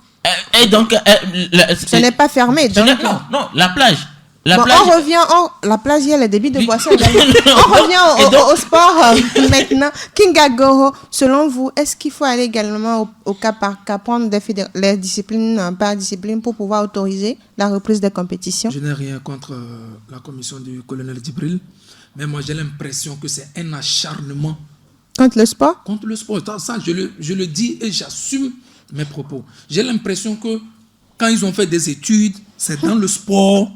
Et donc, Ce n'est pas fermé. Donc, non, la plage. La bon, plage. on revient, la plage, il y a les débits de Oui. boissons également. On Et revient donc- au sport maintenant. Kingagoro, selon vous, est-ce qu'il faut aller également au cas par cas, prendre les disciplines par discipline pour pouvoir autoriser la reprise des compétitions? Je n'ai rien contre la commission du colonel Djibril, mais moi j'ai l'impression que c'est un acharnement Contre le sport? contre le sport. Ça, je le dis et j'assume mes propos. J'ai l'impression que quand ils ont fait des études, c'est dans le sport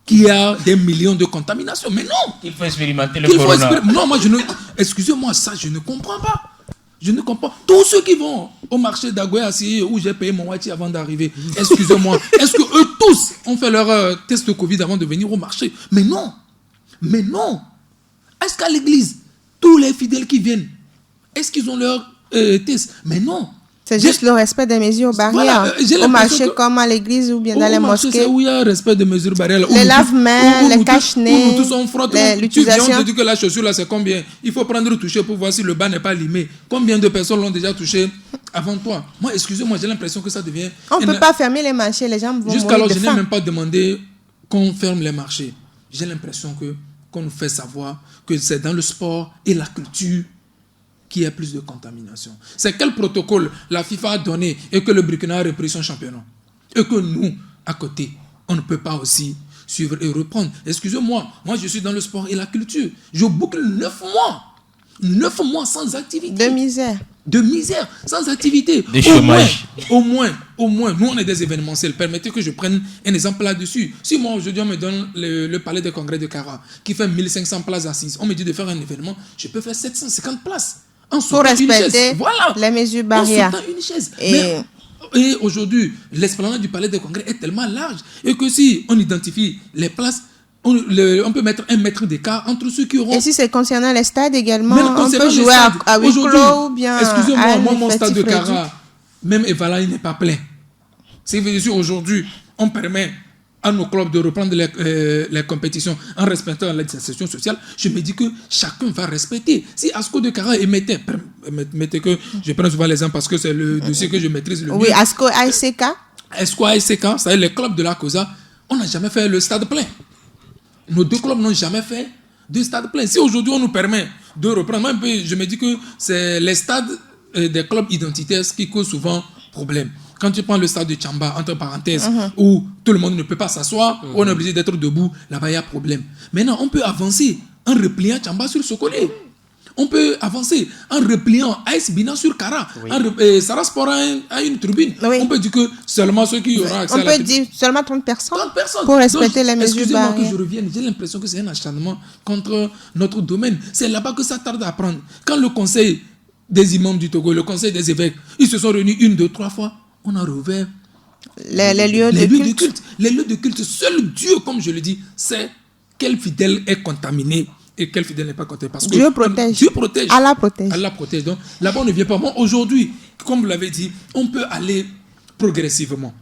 qu'il y a des millions de contaminations. Mais non! Il faut expérimenter le Il faut corona. non, moi, excusez-moi, ça, je ne comprends pas. Je ne comprends pas. Tous ceux qui vont au marché d'Agoya-Assiyé où j'ai payé mon wati avant d'arriver, excusez-moi, est-ce que eux tous ont fait leur test de Covid avant de venir au marché? Mais non. Mais non. Est-ce qu'à l'église, tous les fidèles qui viennent, est-ce qu'ils ont leur test? Mais non. C'est juste le respect des mesures barrières. Voilà, j'ai au l'impression marché que- comme à l'église ou bien dans Au les marché, mosquées. c'est où il y a un respect des mesures barrières. Les lave-mains, les cache-nez, Où nous tous on frotte. Tu viens, on l'utilisation. te dit que la chaussure là c'est combien? Il faut prendre toucher pour voir si le bas n'est pas limé. Combien de personnes l'ont déjà touché avant toi? Moi, excusez-moi, j'ai l'impression que ça devient... On ne peut pas fermer les marchés, les gens vont Jusqu'alors, mourir je de n'ai faim. même pas demandé qu'on ferme les marchés. J'ai l'impression qu'on nous fait savoir que c'est dans le sport et la culture qu'il y a plus de contamination. C'est quel protocole la FIFA a donné et que le Burkina a repris son championnat? Et que nous, à côté, on ne peut pas aussi suivre et reprendre. Excusez-moi, moi je suis dans le sport et la culture. Je boucle 9 mois. 9 mois sans activité. De misère. De misère, sans activité. De chômage. Au moins, nous on est des événementiels. Permettez que je prenne un exemple là-dessus. Si moi aujourd'hui on me donne le palais des congrès de Cara, qui fait 1500 places assises, on me dit de faire un événement, je peux faire 750 places. En Pour sautant une respecter chaise. Voilà. les mesures En barrières. sautant une chaise. Et- Et aujourd'hui, l'esplanade du palais des congrès est tellement large et que si on identifie les places, on peut mettre 1 mètre d'écart entre ceux qui auront... Et si c'est concernant les stades également, Même on concernant peut les jouer stades, à huis aujourd'hui, clos ou bien excusez-moi, à un moi, mon stade de effectif réduit. Cara, même Evala, il n'est pas plein. C'est sûr, aujourd'hui, on permet à nos clubs de reprendre les compétitions en respectant la législation sociale, je me dis que chacun va respecter. Si Asco de Cara émettait, permettez que je prends souvent l'exemple parce que c'est le dossier que je maîtrise le mieux. Oui, Asco ASK. Asco ASK, c'est les clubs de la COSA, on n'a jamais fait le stade plein. Nos 2 clubs n'ont jamais fait de stade plein. Si aujourd'hui on nous permet de reprendre, un peu, je me dis que c'est les stades des clubs identitaires qui causent souvent problème. Quand tu prends le stade de Tchamba, entre parenthèses, où tout le monde ne peut pas s'asseoir, on est obligé d'être debout, là-bas il y a problème. Maintenant, on peut avancer en repliant Tchamba sur Sokolé. On peut avancer en repliant AS Bina sur Kara. Sarasport a une tribune. Oui. On peut dire que seulement ceux qui auront accès à la tribune. On peut dire seulement 30 personnes. 30 personnes. Pour respecter les mesures Excusez-moi barrières. que je revienne. J'ai l'impression que c'est un acharnement contre notre domaine. C'est là-bas que ça tarde à prendre. Quand le conseil des imams du Togo, le conseil des évêques, ils se sont réunis 1, 2, 3 fois, on a rouvert Les lieux de culte. Les lieux de culte. Seul Dieu, comme je le dis, sait quel fidèle est contaminé et quel fidèle n'est pas contaminé. Parce que Dieu protège. Dieu protège. Allah protège. Allah protège. Donc là-bas, on ne vient pas. Moi, aujourd'hui, comme vous l'avez dit, on peut aller progressivement.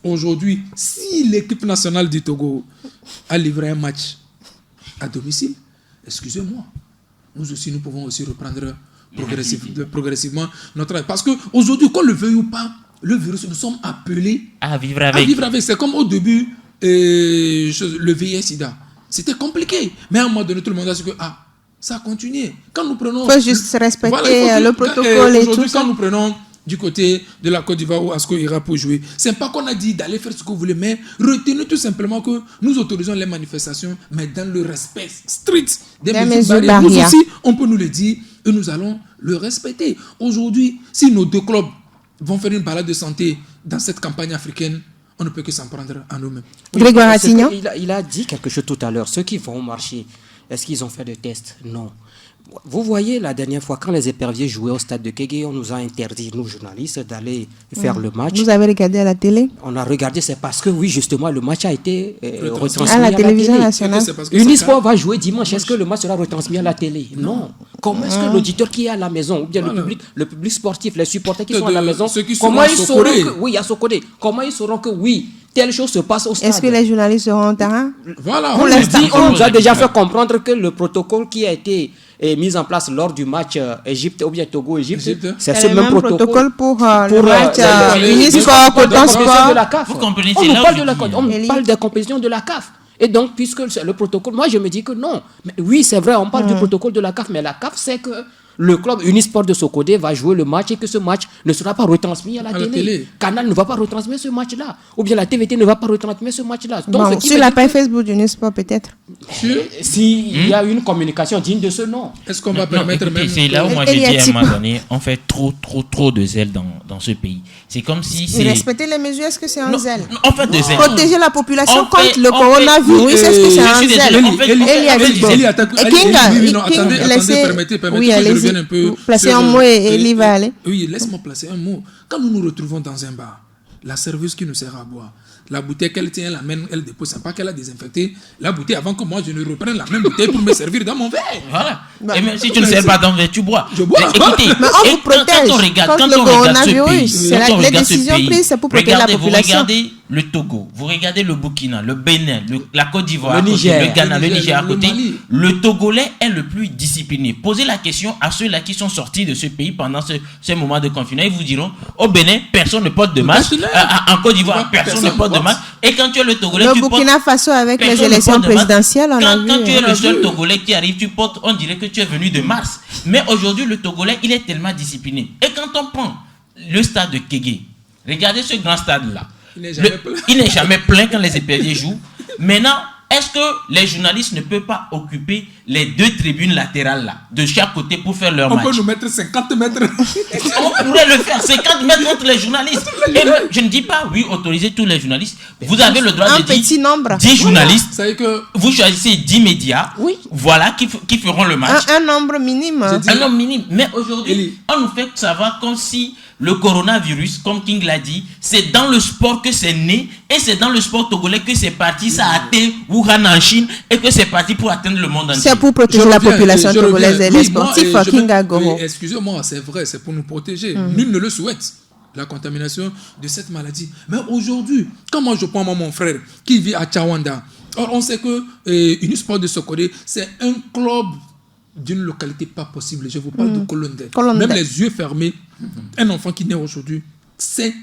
Aujourd'hui, si l'équipe nationale du Togo a livré un match à domicile, excusez-moi, nous aussi, nous pouvons aussi reprendre progressivement notre travail. Parce qu'aujourd'hui, qu'on le veuille ou pas, le virus, nous sommes appelés à vivre avec. C'est comme au début, le VIH-Sida. C'était compliqué. Mais à un moment donné, tout le monde a dit que ça a continué. Quand nous prenons... Il faut juste respecter le protocole et tout aujourd'hui, ça. quand nous prenons du côté de la Côte d'Ivoire où Asco ira pour jouer, c'est pas qu'on a dit d'aller faire ce que vous voulez, mais retenez tout simplement que nous autorisons les manifestations, mais dans le respect strict des mesures barrières. Nous aussi, on peut nous le dire et nous allons le respecter. Aujourd'hui, si nos 2 clubs vont faire une balade de santé dans cette campagne africaine, on ne peut que s'en prendre à nous-mêmes. Grégoire Attignon. Il a dit quelque chose tout à l'heure. Ceux qui vont marcher, est-ce qu'ils ont fait des tests? Non. Vous voyez, la dernière fois, quand les éperviers jouaient au stade de Kégué, on nous a interdit, nous journalistes, d'aller faire le match. Vous avez regardé à la télé? On a regardé, c'est parce que, oui, justement, le match a été retransmis à la télévision nationale. Unisport va jouer dimanche. Est-ce que le match sera retransmis à la télé? Non. Comment est-ce que l'auditeur qui est à la maison, ou bien le public sportif, les supporters qui sont à la maison, comment ils sauront que, oui, à Sokodé, comment ils sauront que, oui, telle chose se passe au stade? Est-ce que les journalistes seront au terrain? Voilà. On nous a déjà fait comprendre que le protocole qui a été mis en place lors du match Égypte ou bien Togo-Égypte, c'est ce même protocole pour le match Unisport, Coton Sport. Vous comprenez, on nous parle de la CAF, on parle des compétitions de la CAF. Et donc, puisque c'est le protocole, moi je me dis que non. Mais oui, c'est vrai, on parle du protocole de la CAF, mais la CAF, c'est que le club Unisport de Sokodé va jouer le match et que ce match ne sera pas retransmis à la télé. Canal ne va pas retransmettre ce match-là. Ou bien la TVT ne va pas retransmettre ce match-là. Donc, sur la page Facebook d'Unisport, peut-être. S'il y a une communication digne de ce nom. Est-ce qu'on va permettre écoutez, même... C'est là où moi j'ai dit à un moment donné, on fait trop de zèle dans ce pays. C'est comme si c'est... Respecter les mesures, est-ce que c'est un zèle? On fait de zèle. Protéger la population contre le coronavirus, est-ce que c'est un zèle? Permettez que je revienne un peu. Placer un mot et Eli va aller. Oui, laisse-moi placer un mot. Quand nous nous retrouvons dans un bar, la serveuse qui nous sert à boire, la bouteille qu'elle tient, elle amène, elle dépose, c'est pas qu'elle a désinfecté la bouteille avant que moi je ne reprenne la même bouteille pour me servir dans mon verre. Voilà. Et même si tu ne sers pas dans le verre, tu bois. Je bois. Écoutez, mais on vous protège quand on regarde ce pays, les décisions prises, c'est pour protéger la population. Vous regardez le Togo, vous regardez le Burkina, le Bénin, la Côte d'Ivoire, le Niger, le Ghana, le Niger à côté. Le Togolais est le plus discipliné. Posez la question à ceux-là qui sont sortis de ce pays pendant ce moment de confinement. Ils vous diront, au Bénin, personne ne porte de masque. En Côte d'Ivoire, personne ne porte de masque. Et quand tu es le Togolais, tu portes... Le Burkina Faso avec les élections présidentielles, on a vu. Quand tu es le seul Togolais qui arrive, tu portes, on dirait que tu es venu de Mars. Mais aujourd'hui, le Togolais, il est tellement discipliné. Et quand on prend le stade de Kégué, regardez ce grand stade-là. Il n'est jamais plein quand les éperviers jouent. Maintenant, est-ce que les journalistes ne peuvent pas occuper les 2 tribunes latérales là, de chaque côté pour faire leur match? On peut nous mettre 50 mètres. On pourrait le faire, 50 mètres entre les journalistes. Et je ne dis pas, oui, autorisez tous les journalistes. Vous avez le droit de dire 10 journalistes. Ça veut dire que vous choisissez 10 médias. Oui. Voilà, qui feront le match. Un nombre minime. Un nombre minime. Mais aujourd'hui, on nous fait savoir comme si le coronavirus, comme King l'a dit, c'est dans le sport que c'est né et c'est dans le sport togolais que c'est parti, ça a atteint Wuhan en Chine et que c'est parti pour atteindre le monde entier. C'est pour protéger la population togolaise et les sportifs. Excusez-moi, c'est vrai, c'est pour nous protéger. Nul ne le souhaite. la contamination de cette maladie. Mais aujourd'hui, quand moi je prends mon frère qui vit à Tchawanda, or on sait que Unisport de Sokodé, c'est un club d'une localité pas possible. Je vous parle de Kolondé. Même les yeux fermés, un enfant qui naît aujourd'hui, c'est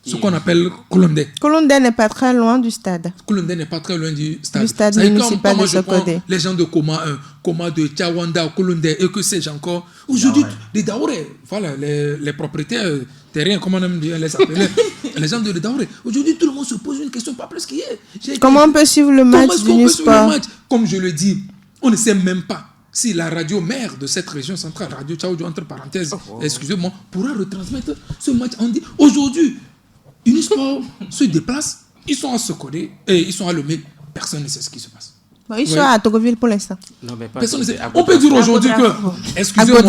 ce qu'on appelle Kolondé. Kolondé n'est pas très loin du stade. Kolondé n'est pas très loin du stade. Du stade municipal de Sokodé. Les gens de Koma de Tchawanda, Kolondé, et que sais-je encore. Aujourd'hui, les Daouré, voilà, les propriétaires terriens, comment on aime les appeler, les gens de Daouré. Aujourd'hui, tout le monde se pose une question, pas plus qu'hier. Comment on peut suivre le match du Unisport? Comme je le dis, on ne sait même pas si la radio mère de cette région centrale, Radio Tchaoudou, entre parenthèses, excusez-moi, pourra retransmettre ce match. Aujourd'hui, Unisport se déplace, ils sont à Sokodé et ils sont à Lomé, personne ne sait ce qui se passe. Ils sont à Togoville pour l'instant. Non, mais pas personne ne sait. On peut dire aujourd'hui que, excusez-moi,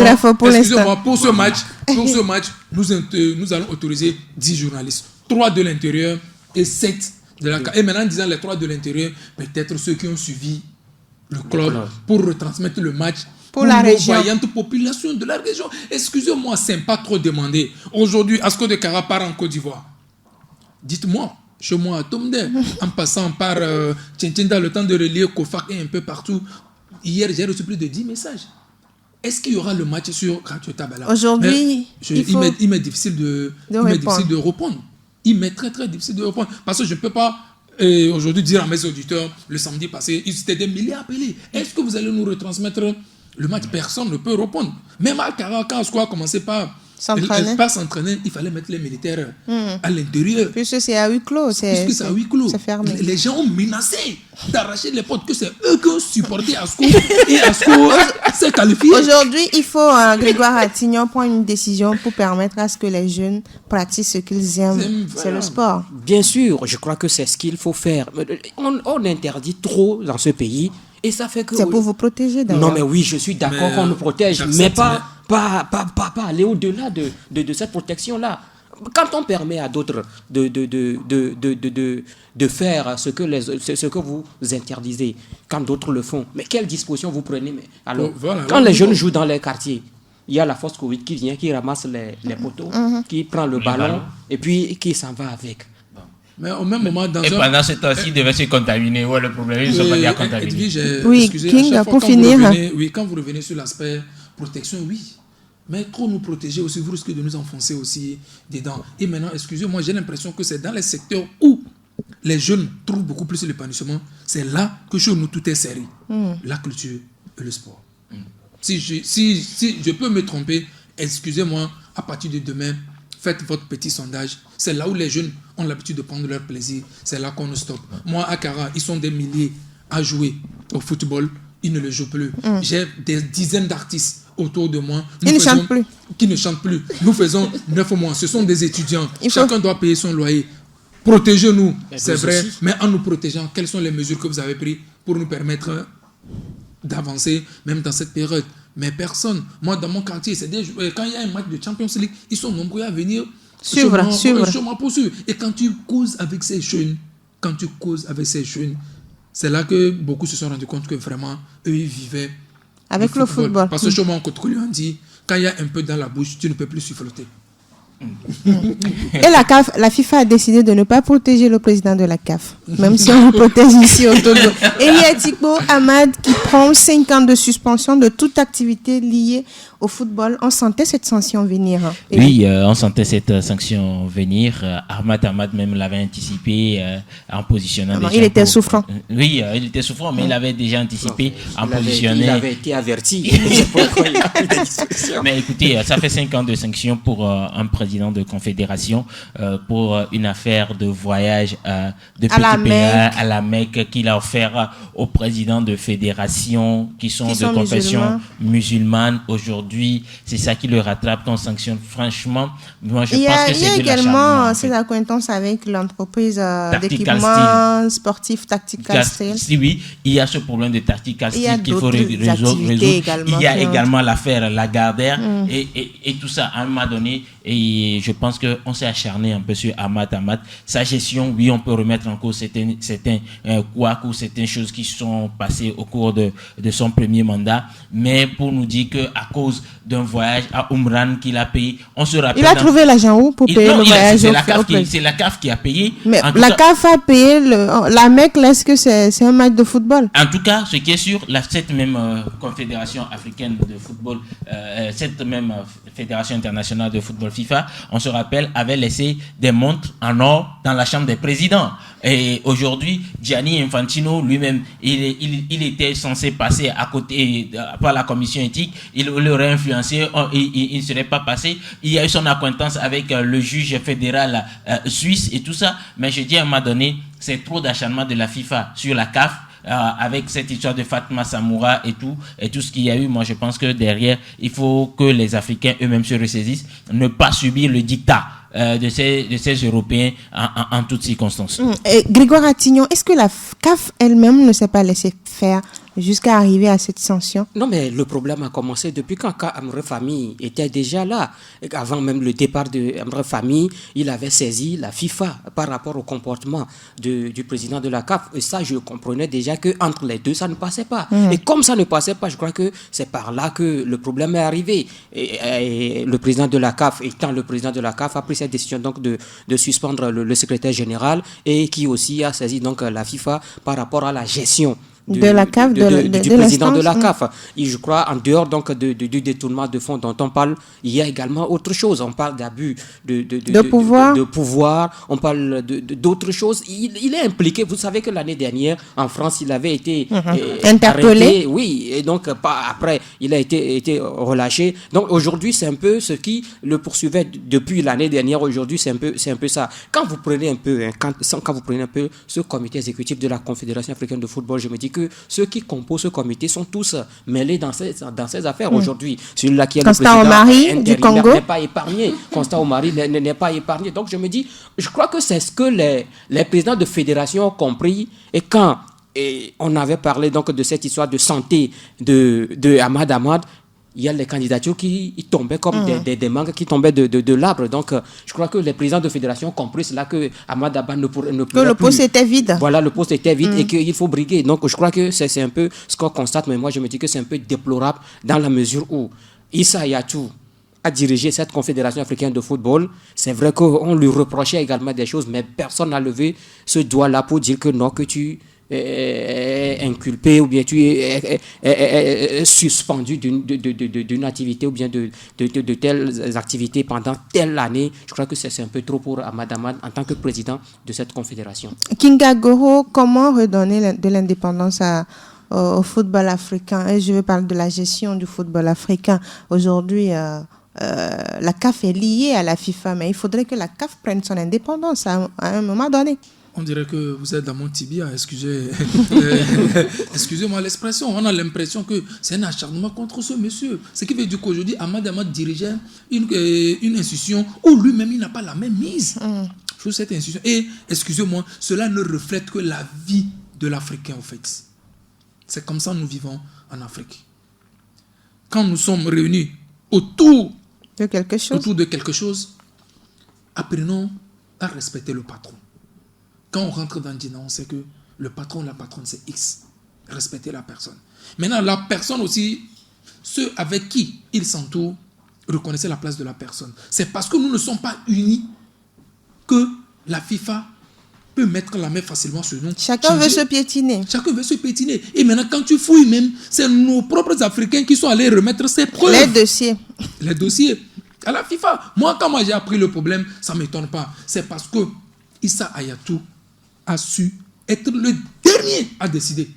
pour ce match, nous allons autoriser 10 journalistes, 3 de l'intérieur et 7 de la CAF. Et maintenant, en disant les 3 de l'intérieur, peut-être ceux qui ont suivi le club pour retransmettre le match pour la région. Voyante population de la région. Excusez-moi, c'est pas trop demandé. Aujourd'hui, Asko de Kara part en Côte d'Ivoire. Dites-moi, chez moi à Tomde, en passant par Tchentinda, le temps de relier Kofak et un peu partout. Hier, j'ai reçu plus de 10 messages. Est-ce qu'il y aura le match sur Radio Tabala? Aujourd'hui, il m'est difficile de répondre. Il m'est très très difficile de répondre. Parce que je ne peux pas aujourd'hui dire à mes auditeurs, le samedi passé, ils étaient des milliers appelés. Est-ce que vous allez nous retransmettre le match? Personne ne peut répondre. Même à Kara, quand Asko a commencé par s'entraîner, il fallait mettre les militaires à l'intérieur. Puisque c'est à huis clos. Puisque c'est à huis clos. C'est fermé. Les gens ont menacé d'arracher les portes, que c'est eux qui ont supporté Asko. Et Asko s'est qualifié. Aujourd'hui, il faut, Grégoire Attignon, prendre une décision pour permettre à ce que les jeunes pratiquent ce qu'ils aiment. C'est le sport. Bien sûr, je crois que c'est ce qu'il faut faire. On interdit trop dans ce pays. Et ça fait que... C'est pour vous protéger d'ailleurs. Non, mais oui, je suis d'accord qu'on nous protège, mais pas aller au-delà de cette protection-là. Quand on permet à d'autres de faire ce que vous interdisez, quand d'autres le font, mais quelle disposition vous prenez? Alors, quand les jeunes jouent dans les quartiers, il y a la force Covid qui vient, qui ramasse les poteaux, qui prend le ballon et puis qui s'en va avec. Mais au même moment, pendant ce temps-ci, il devait se contaminer. Ouais, le problème, ils ne sont pas déjà contaminés. Oui, King, pour finir. Quand vous revenez sur l'aspect protection, oui. Mais trop nous protéger aussi, vous risquez de nous enfoncer aussi dedans. Et maintenant, excusez-moi, j'ai l'impression que c'est dans les secteurs où les jeunes trouvent beaucoup plus l'épanouissement. C'est là que chez nous tout est serré. La culture et le sport. Si je peux me tromper, excusez-moi, à partir de demain, faites votre petit sondage. C'est là où les jeunes ont l'habitude de prendre leur plaisir. C'est là qu'on nous stoppe. Moi, à Kara, ils sont des milliers à jouer au football. Ils ne le jouent plus. J'ai des dizaines d'artistes autour de moi qui ne chantent plus. Nous faisons 9 mois. Ce sont des étudiants. Chacun doit payer son loyer. Protégez-nous, c'est vrai. Mais en nous protégeant, quelles sont les mesures que vous avez prises pour nous permettre d'avancer, même dans cette période? Mais personne. Moi, dans mon quartier, quand il y a un match de Champions League, ils sont nombreux à venir suivre. Et quand tu causes avec ces jeunes, c'est là que beaucoup se sont rendus compte que vraiment, eux, ils vivaient avec le football. Parce que chez moi, on lui a dit, quand il y a un peu dans la bouche, tu ne peux plus souffler. Et la FIFA a décidé de ne pas protéger le président de la CAF, même si on vous protège ici au Togo. Elie Tikbo Ahmad qui prend 5 ans de suspension de toute activité liée au football. On sentait cette sanction venir. Oui, on sentait cette sanction venir. Ahmad même l'avait anticipé en positionnant déjà. Il était souffrant. Oui, il était souffrant, mais il avait déjà anticipé en positionnant. Il avait été averti. Mais écoutez, ça fait 5 ans de sanction pour un président de confédération pour une affaire de voyage de petit PA à la Mecque qu'il a offert aux présidents de fédérations qui sont de confession musulmane. Aujourd'hui, c'est ça qui le rattrape qu'on sanctionne. Franchement, moi je pense que c'est de l'acharnement. Il y a également ses acquaintances avec l'entreprise d'équipement sportif Tactical Steel. Oui, il y a ce problème de Tactical Steel qu'il faut résoudre. Il y a également l'affaire Lagardère et tout ça à un moment donné. Et et je pense qu'on s'est acharné un peu sur Ahmad. Sa gestion, oui, on peut remettre en cause certains couacs ou certaines choses qui sont passées au cours de son premier mandat, mais pour nous dire qu'à cause d'un voyage à Umran qu'il a payé, on se rappelle... Il a trouvé l'argent où pour payer le voyage? C'est la CAF qui a payé. Mais la CAF a payé la Mecque, là, est-ce que c'est un match de football? En tout cas, ce qui est sûr, cette même confédération africaine de football, cette même fédération internationale de football FIFA, on se rappelle, avait laissé des montres en or dans la chambre des présidents. Et aujourd'hui, Gianni Infantino lui-même, il était censé passer à côté par la commission éthique, il l'aurait influencé, il ne serait pas passé. Il y a eu son acquaintance avec le juge fédéral suisse et tout ça, mais je dis à un moment donné, c'est trop d'acharnement de la FIFA sur la CAF. Avec cette histoire de Fatma Samoura et tout ce qu'il y a eu, moi je pense que derrière, il faut que les Africains eux-mêmes se ressaisissent, ne pas subir le dictat de ces Européens en toutes circonstances. Grégoire Attignon, est-ce que la CAF elle-même ne s'est pas laissée faire jusqu'à arriver à cette sanction? Non, mais le problème a commencé depuis quand Amre Fami était déjà là. Avant même le départ de Amre Fami, il avait saisi la FIFA par rapport au comportement du président de la CAF. Et ça, je comprenais déjà qu'entre les deux, ça ne passait pas. Et comme ça ne passait pas, je crois que c'est par là que le problème est arrivé. Et le président de la CAF, étant le président de la CAF, a pris cette décision donc de suspendre le secrétaire général et qui aussi a saisi donc la FIFA par rapport à la gestion du président de la CAF. Et je crois, en dehors donc du détournement de fonds dont on parle, il y a également autre chose. On parle d'abus de pouvoir, on parle d'autres choses. Il est impliqué. Vous savez que l'année dernière, en France, il avait été interpellé. Arrêté, oui, et donc après, il a été relâché. Donc aujourd'hui, c'est un peu ce qui le poursuivait depuis l'année dernière. Aujourd'hui, c'est un peu ça. Quand vous prenez un peu, quand vous prenez un peu ce comité exécutif de la Confédération africaine de football, je me dis que ceux qui composent ce comité sont tous mêlés dans ces affaires aujourd'hui. Celui-là qui est Constant le président Omari du Congo n'est pas épargné. Constant Omari n'est pas épargné. Donc je me dis, je crois que c'est ce que les présidents de fédération ont compris. Et quand on avait parlé donc de cette histoire de santé de Ahmad, il y a les candidatures qui tombaient comme des mangues qui tombaient de l'arbre. Donc, je crois que les présidents de fédération ont compris cela que Ahmad Abad ne pourrait que le poste était vide. Voilà, le poste était vide et qu'il faut briguer. Donc, je crois que c'est un peu ce qu'on constate. Mais moi, je me dis que c'est un peu déplorable dans la mesure où Issa Hayatou a dirigé cette confédération africaine de football. C'est vrai qu'on lui reprochait également des choses, mais personne n'a levé ce doigt-là pour dire que non, que tu inculpé ou bien tu es suspendu d'une activité ou bien de telles activités pendant telle année. Je crois que c'est un peu trop pour Ahmad Ahmad en tant que président de cette confédération. Kinga Goro, comment redonner de l'indépendance au football africain? Et je veux parler de la gestion du football africain. Aujourd'hui, la CAF est liée à la FIFA, mais il faudrait que la CAF prenne son indépendance à un moment donné. On dirait que vous êtes dans mon tibia, excusez-moi l'expression. On a l'impression que c'est un acharnement contre ce monsieur. Ce qui veut dire qu'aujourd'hui, Ahmad Ahmad dirigeait une institution où lui-même, il n'a pas la même mise sur cette institution. Et, excusez-moi, cela ne reflète que la vie de l'Africain, en fait. C'est comme ça que nous vivons en Afrique. Quand nous sommes réunis autour de quelque chose, apprenons à respecter le patron. Quand on rentre dans le dîner, on sait que le patron ou la patronne, c'est X. Respecter la personne. Maintenant, la personne aussi, ceux avec qui il s'entoure, reconnaissez la place de la personne. C'est parce que nous ne sommes pas unis que la FIFA peut mettre la main facilement sur nous. Chacun veut se piétiner. Chacun veut se piétiner. Et maintenant, quand tu fouilles même, c'est nos propres Africains qui sont allés remettre ces preuves. Les dossiers. À la FIFA. Moi, quand j'ai appris le problème, ça ne m'étonne pas. C'est parce que Issa Hayatou a su être le dernier à décider.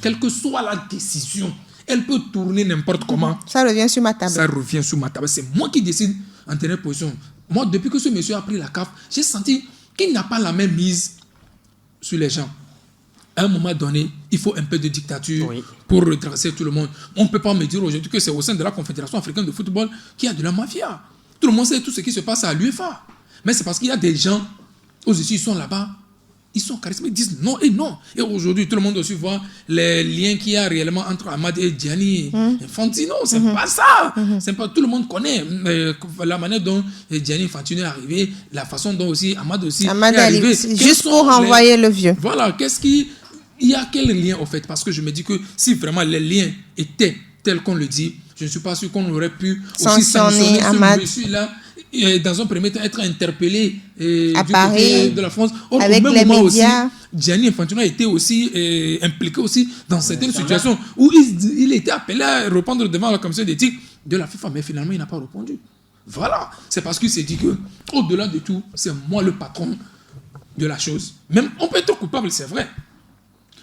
Quelle que soit la décision, elle peut tourner n'importe comment. Ça revient sur ma table. C'est moi qui décide en dernière position. Moi, depuis que ce monsieur a pris la CAF, j'ai senti qu'il n'a pas la même mise sur les gens. À un moment donné, il faut un peu de dictature pour retracer tout le monde. On ne peut pas me dire aujourd'hui que c'est au sein de la Confédération africaine de football qu'il y a de la mafia. Tout le monde sait tout ce qui se passe à l'UEFA. Mais c'est parce qu'il y a des gens, aussi, ils sont là-bas, ils sont charismatiques, ils disent non et non. Et aujourd'hui, tout le monde aussi voit les liens qu'il y a réellement entre Amad et Gianni Infantino. C'est pas ça. C'est pas, tout le monde connaît la manière dont Gianni Infantino est arrivé, la façon dont aussi Amad est arrivé. Juste pour renvoyer le vieux. Voilà, il y a quel lien au fait? Parce que je me dis que si vraiment les liens étaient tels qu'on le dit, je ne suis pas sûr qu'on aurait pu aussi sanctionner ce monsieur-là. Dans un premier temps, être interpellé à du Paris, côté de la France. avec les médias. Aussi, Gianni Infantino a été aussi impliqué aussi dans certaines situations où il était appelé à répondre devant la commission d'éthique de la FIFA, mais finalement, il n'a pas répondu. Voilà. C'est parce qu'il s'est dit que, au-delà de tout, c'est moi le patron de la chose. Même, on peut être coupable, c'est vrai.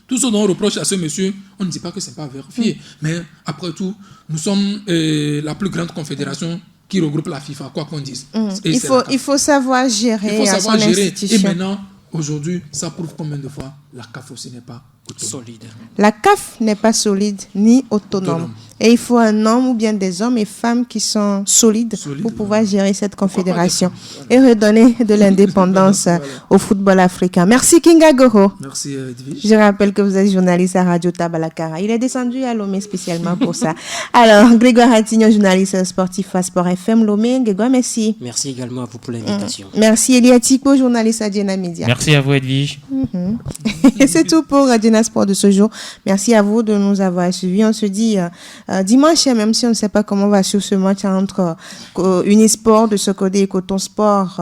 Tout ce dont on reproche à ce monsieur, on ne dit pas que ce n'est pas vérifié. Mais après tout, nous sommes la plus grande confédération qui regroupe la FIFA, quoi qu'on dise. Il faut savoir gérer son institution. Et maintenant, aujourd'hui, ça prouve combien de fois la CAF aussi n'est pas solide. La CAF n'est pas solide ni autonome. Et il faut un homme ou bien des hommes et femmes qui sont solides pour pouvoir gérer cette confédération et redonner de l'indépendance au football africain. Merci Kinga Goro. Merci Edwige. Je rappelle que vous êtes journaliste à Radio Tabalakara. Il est descendu à Lomé spécialement pour ça. Alors, Grégoire Attignon, journaliste sportif à Sport FM Lomé. Grégoire, merci. Merci également à vous pour l'invitation. Merci Elia Tiko, journaliste à Diena Media. Merci à vous Edwige. Et c'est tout pour Diena Sport de ce jour. Merci à vous de nous avoir suivis. On se dit dimanche, même si on ne sait pas comment va suivre ce match entre Unisport de Sokodé et Coton Sport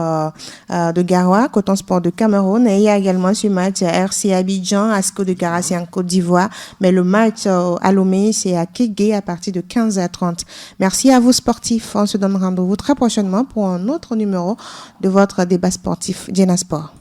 de Garoua, Coton Sport de Cameroun. Et il y a également ce match RC Abidjan, Asco de Garassi en Côte d'Ivoire. Mais le match à Lomé, c'est à Kégué à partir de 15h30. Merci à vous sportifs. On se donne rendez-vous très prochainement pour un autre numéro de votre débat sportif Diena Sport.